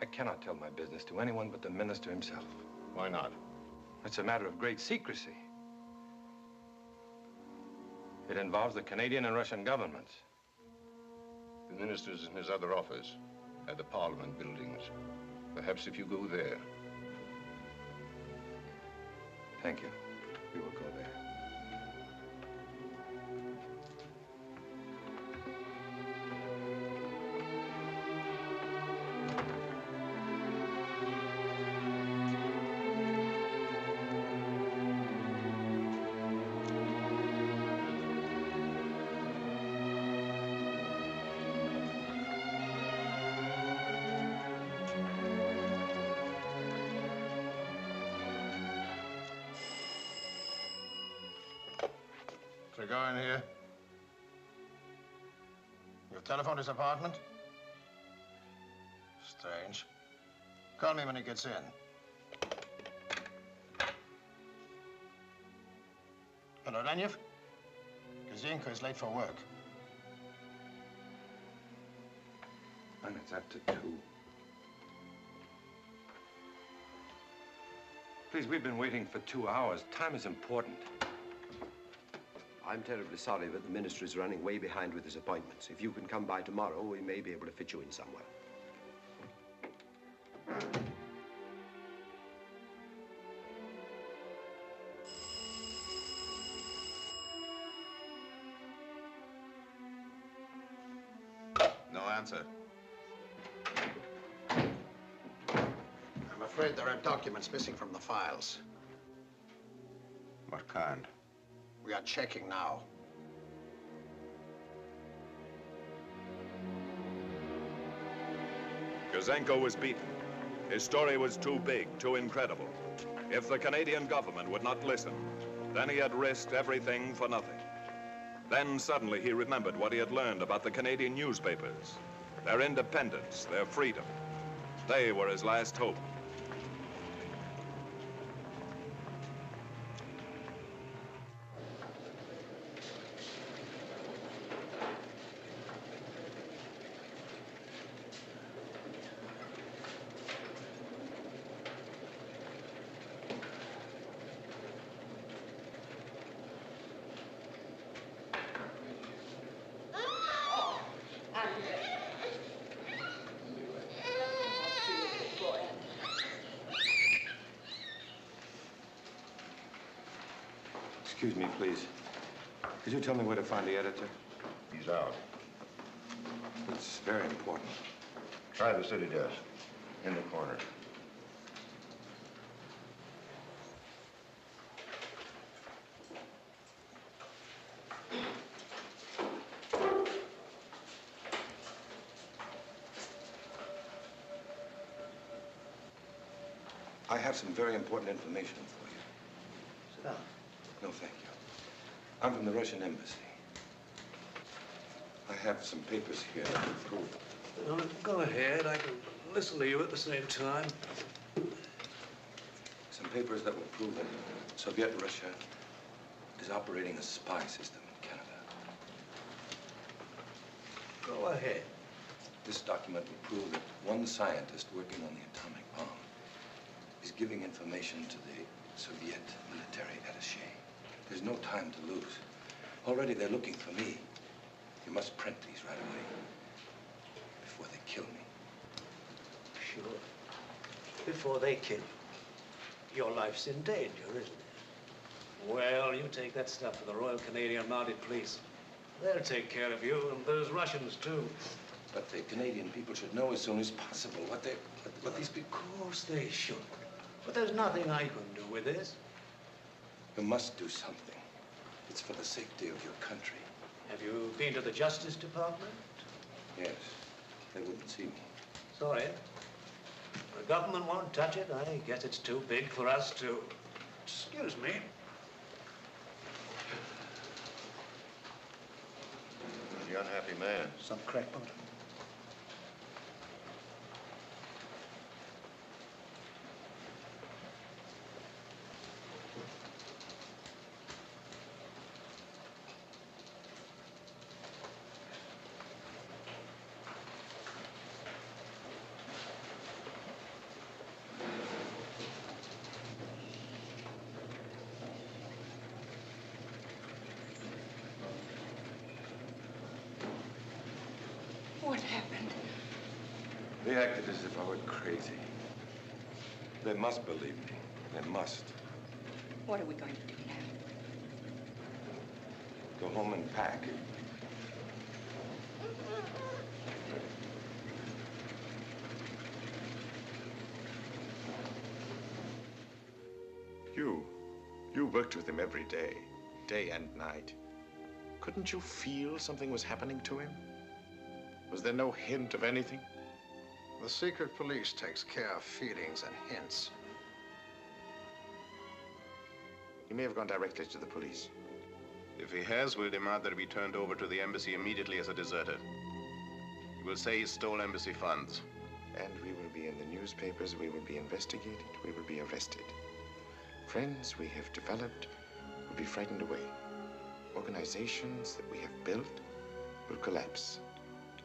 I cannot tell my business to anyone but the minister himself. Why not? It's a matter of great secrecy. It involves the Canadian and Russian governments. The minister's in his other office, at the Parliament buildings. Perhaps if you go there. Thank you. We will go there. you go in here? You've telephoned his apartment? Strange. Call me when he gets in. Hello, Lenev? Gouzenko is late for work. And it's after 2. Please, we've been waiting for 2 hours. Time is important. I'm terribly sorry, but the minister is running way behind with his appointments. If you can come by tomorrow, we may be able to fit you in somewhere. No answer. I'm afraid there are documents missing from the files. What kind? We are checking now. Gouzenko was beaten. His story was too big, too incredible. If the Canadian government would not listen, then he had risked everything for nothing. Then suddenly he remembered what he had learned about the Canadian newspapers. Their independence, their freedom. They were his last hope. Excuse me, please. Could you tell me where to find the editor? He's out. It's very important. Try the city desk. In the corner. I have some very important information for you. Sit down. No, thank you. I'm from the Russian embassy. I have some papers here that will prove. Go ahead. I can listen to you at the same time. Some papers that will prove that Soviet Russia is operating a spy system in Canada. Go ahead. This document will prove that one scientist working on the atomic bomb is giving information to the Soviet military attaché. There's no time to lose. Already they're looking for me. You must print these right away before they kill me. Sure. Before they kill you. Your life's in danger, isn't it? Well, you take that stuff to the Royal Canadian Mounted Police. They'll take care of you, and those Russians, too. But the Canadian people should know as soon as possible what these people... Of course they should. But there's nothing I can do with this. You must do something. It's for the safety of your country. Have you been to the Justice Department? Yes. They wouldn't see me. Sorry. The government won't touch it. I guess it's too big for us to... Excuse me. The unhappy man. Some crackpot. What happened? They acted as if I were crazy. They must believe me. They must. What are we going to do now? Go home and pack. You worked with him every day, day and night. Couldn't you feel something was happening to him? Was there no hint of anything? The secret police takes care of feelings and hints. He may have gone directly to the police. If he has, we'll demand that he be turned over to the embassy immediately as a deserter. He will say he stole embassy funds. And we will be in the newspapers, we will be investigated, we will be arrested. Friends we have developed will be frightened away. Organizations that we have built will collapse.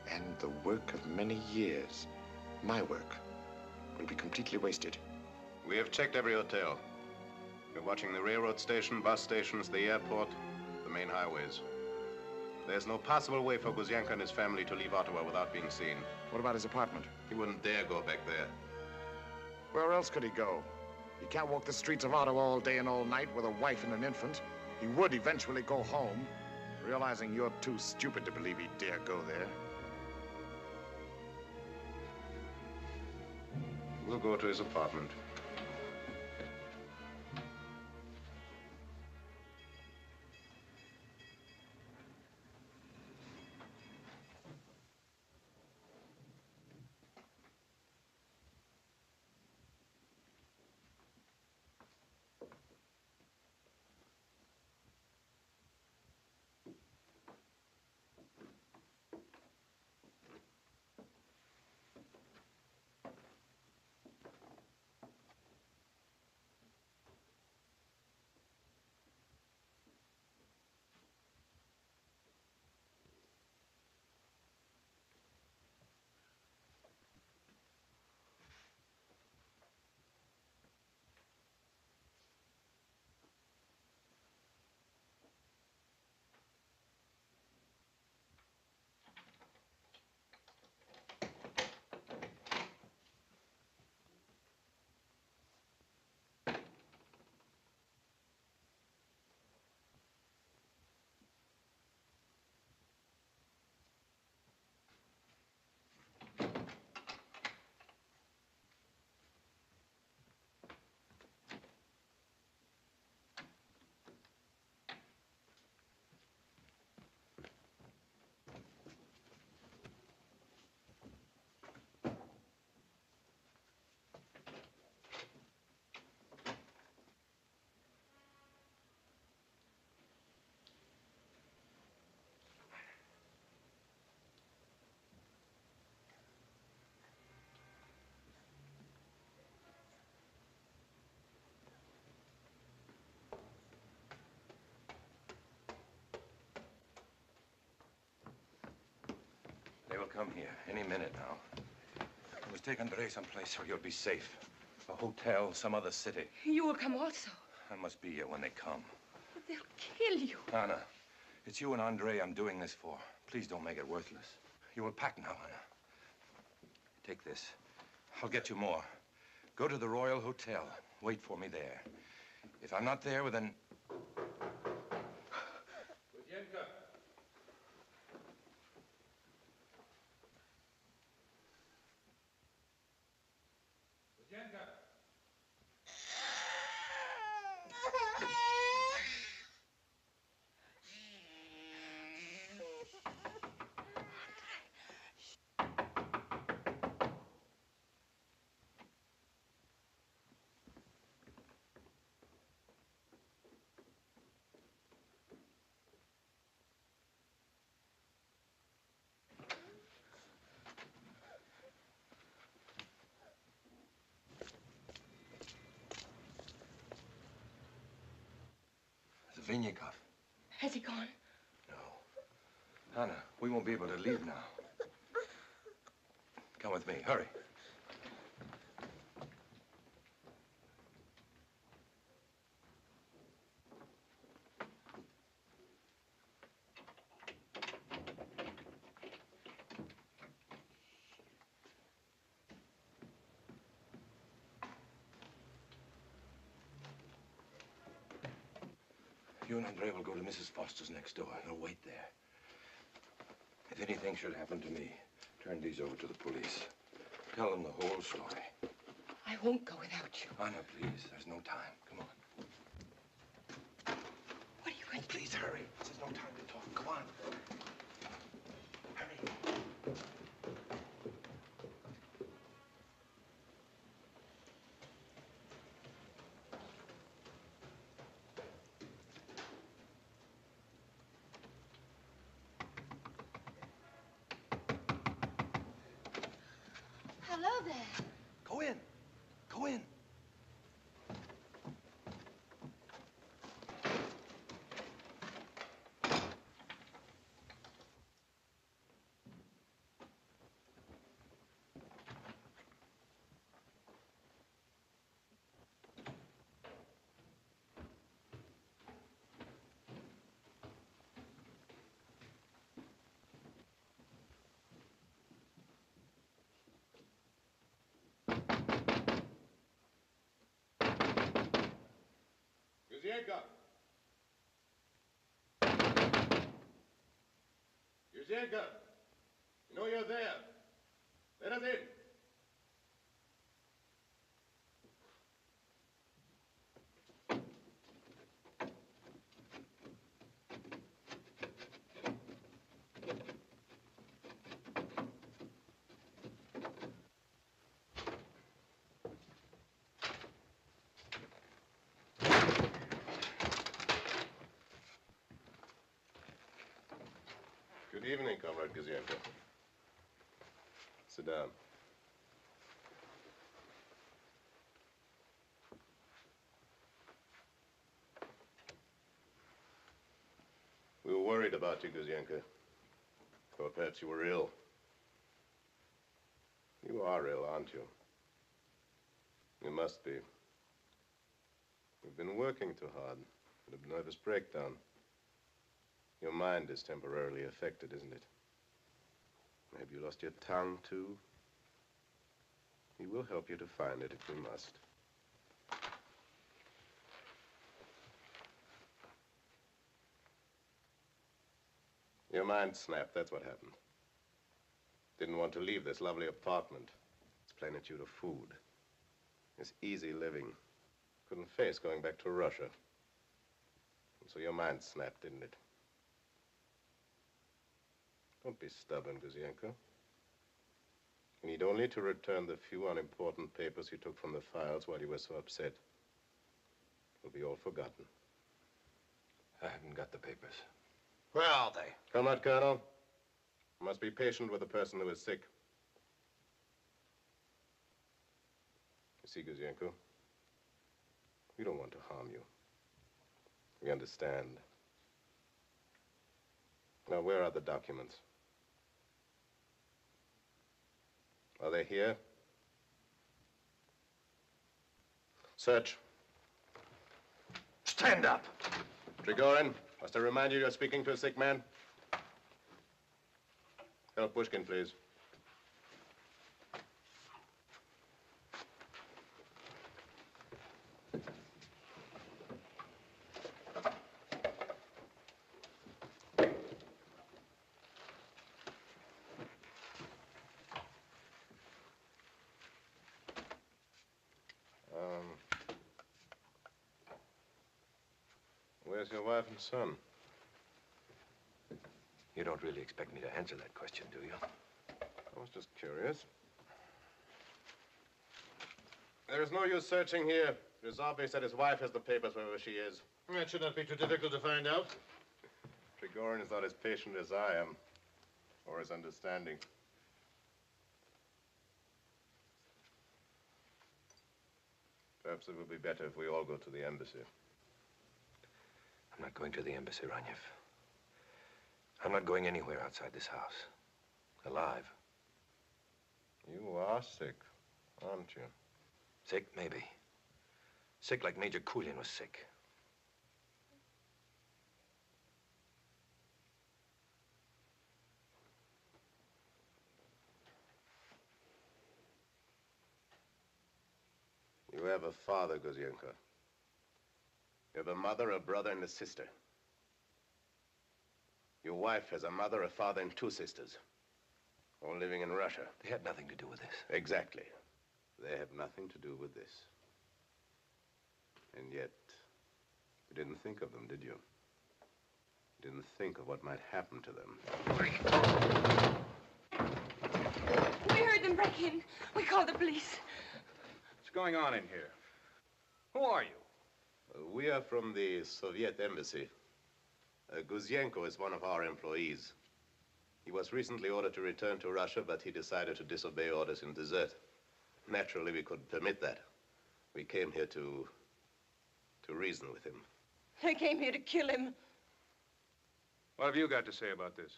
And the work of many years, my work, will be completely wasted. We have checked every hotel. We're watching the railroad station, bus stations, the airport, the main highways. There's no possible way for Gouzenko and his family to leave Ottawa without being seen. What about his apartment? He wouldn't dare go back there. Where else could he go? He can't walk the streets of Ottawa all day and all night with a wife and an infant. He would eventually go home, realizing you're too stupid to believe he'd dare go there. We'll go to his apartment. They will come here any minute now. I must take Andre someplace where you'll be safe. A hotel, some other city. You will come also. I must be here when they come. But they'll kill you. Anna, it's you and Andre I'm doing this for. Please don't make it worthless. You will pack now, Anna. Take this. I'll get you more. Go to the Royal Hotel. Wait for me there. If I'm not there within... Gouzenko. Gouzenko. Vinyakov. Has he gone? No. Anna, we won't be able to leave now. Come with me. Hurry. You and Andre will go to Mrs. Foster's next door. He'll wait there. If anything should happen to me, turn these over to the police. Tell them the whole story. I won't go without you. Anna, please. There's no time. Come on. What are you going to do? Please hurry. There's no time to talk. Come on. Hurry. Hello there. Go in. Go in. Gouzenko! Gouzenko! You know you're there. Let us in. Good evening, Comrade Gouzenko. Sit down. We were worried about you, Gouzenko. Thought perhaps you were ill. You are ill, aren't you? You must be. You've been working too hard. A nervous breakdown. Your mind is temporarily affected, isn't it? Maybe you lost your tongue, too. He will help you to find it if we must. Your mind snapped, that's what happened. Didn't want to leave this lovely apartment. It's plain at you to food. This easy living. Couldn't face going back to Russia. And so your mind snapped, didn't it? Don't be stubborn, Gouzenko. You need only to return the few unimportant papers you took from the files while you were so upset. It'll be all forgotten. I haven't got the papers. Where are they? Comrade Colonel, you must be patient with a person who is sick. You see, Gouzenko, we don't want to harm you. We understand. Now, where are the documents? Are they here? Search. Stand up. Trigorin, must I remind you you're speaking to a sick man? Colonel Pushkin, please. Where's your wife and son? You don't really expect me to answer that question, do you? I was just curious. There is no use searching here. It is obvious that his wife has the papers wherever she is. That should not be too difficult to find out. Trigorin is not as patient as I am, or as understanding. Perhaps it would be better if we all go to the embassy. I'm not going to the embassy, Ranyev. I'm not going anywhere outside this house. Alive. You are sick, aren't you? Sick, maybe. Sick like Major Kulin was sick. You have a father, Gouzenko. You have a mother, a brother, and a sister. Your wife has a mother, a father, and two sisters. All living in Russia. They had nothing to do with this. Exactly. They have nothing to do with this. And yet, you didn't think of them, did you? You didn't think of what might happen to them. We heard them break in. We called the police. What's going on in here? Who are you? We are from the Soviet embassy. Gouzenko is one of our employees. He was recently ordered to return to Russia, but he decided to disobey orders and desert. Naturally, we couldn't permit that. We came here to reason with him. I came here to kill him. What have you got to say about this?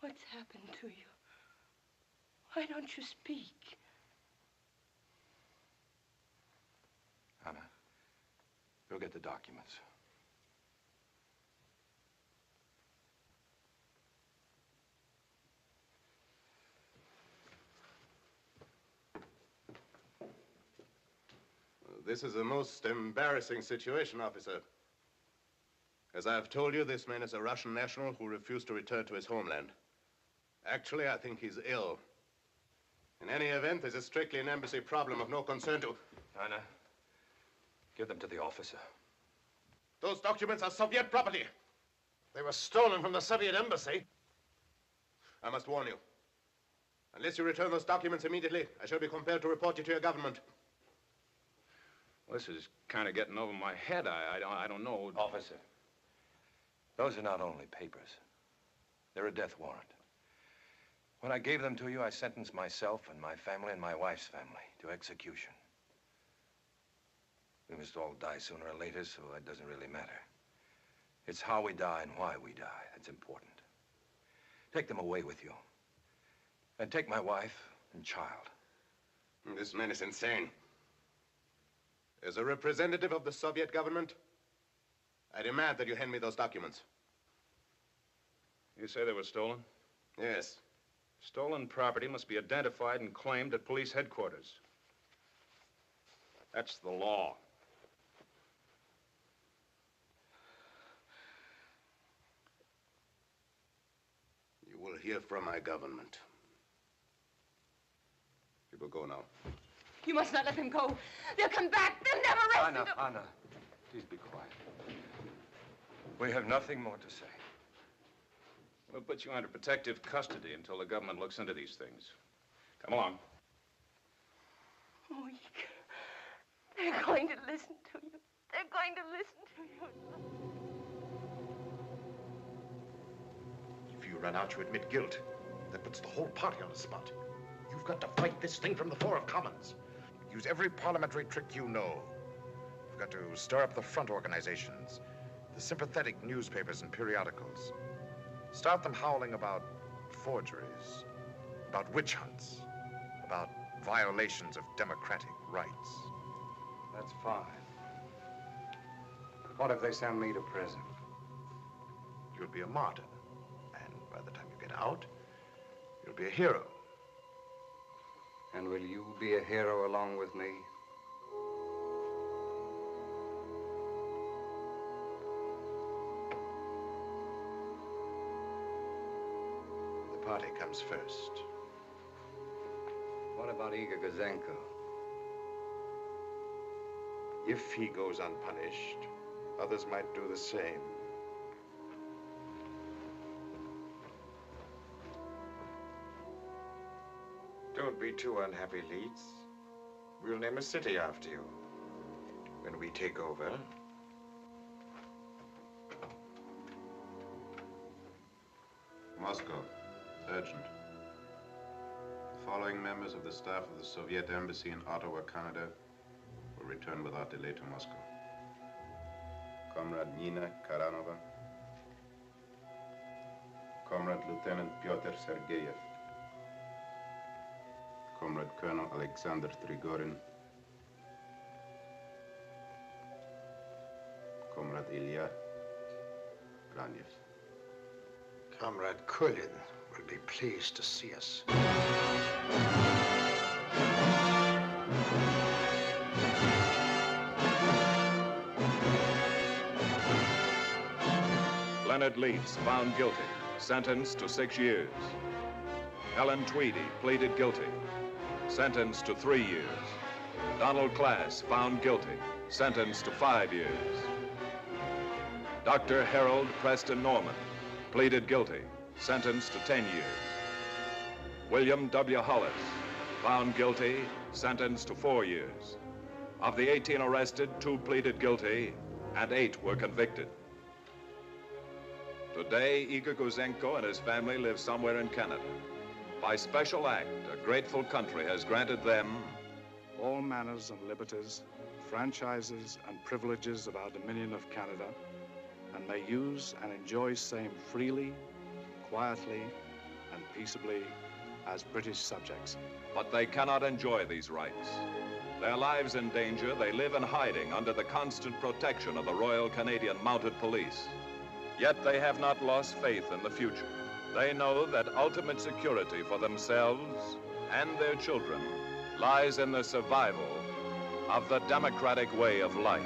What's happened to you? Why don't you speak? Anna, go get the documents. This is a most embarrassing situation, officer. As I've told you, this man is a Russian national who refused to return to his homeland. Actually, I think he's ill. In any event, this is strictly an embassy problem of no concern to... Anna, give them to the officer. Those documents are Soviet property. They were stolen from the Soviet embassy. I must warn you. Unless you return those documents immediately, I shall be compelled to report you to your government. Well, this is kind of getting over my head. I don't know. Officer, those are not only papers. They're a death warrant. When I gave them to you, I sentenced myself and my family and my wife's family to execution. We must all die sooner or later, so it doesn't really matter. It's how we die and why we die that's important. Take them away with you. And take my wife and child. This man is insane. As a representative of the Soviet government, I demand that you hand me those documents. You say they were stolen? Yes. Stolen property must be identified and claimed at police headquarters. That's the law. You will hear from my government. You will go now. You must not let them go. They'll come back. They'll never rest. Anna, please be quiet. We have nothing more to say. We'll put you under protective custody until the government looks into these things. Come along. Oh, Igor. They're going to listen to you. They're going to listen to you. If you run out, you admit guilt. That puts the whole party on the spot. You've got to fight this thing from the floor of Commons. Use every parliamentary trick you know. You've got to stir up the front organizations, the sympathetic newspapers and periodicals. Start them howling about forgeries, about witch hunts, about violations of democratic rights. That's fine. What if they send me to prison? You'll be a martyr. And by the time you get out, you'll be a hero. And will you be a hero along with me? The party comes first. What about Igor Gouzenko? If he goes unpunished, others might do the same. Don't be too unhappy, Leeds. We'll name a city after you. When we take over. Moscow. Urgent. The following members of the staff of the Soviet embassy in Ottawa, Canada, will return without delay to Moscow. Comrade Nina Karanova. Comrade Lieutenant Pyotr Sergeyev. Comrade Colonel Alexander Trigorin. Comrade Ilya Granev. Comrade Kulin will be pleased to see us. Leonard Leeds, found guilty, sentenced to 6 years. Helen Tweedy, pleaded guilty, sentenced to 3 years. Donald Class, found guilty, sentenced to 5 years. Dr. Harold Preston Norman, pleaded guilty, sentenced to 10 years. William W. Hollis, found guilty, sentenced to 4 years. Of the 18 arrested, 2 pleaded guilty, and 8 were convicted. Today, Igor Gouzenko and his family live somewhere in Canada. By special act, a grateful country has granted them all manners and liberties, franchises and privileges of our Dominion of Canada, and may use and enjoy same freely, quietly, and peaceably as British subjects. But they cannot enjoy these rights. Their lives in danger, they live in hiding under the constant protection of the Royal Canadian Mounted Police. Yet they have not lost faith in the future. They know that ultimate security for themselves and their children lies in the survival of the democratic way of life.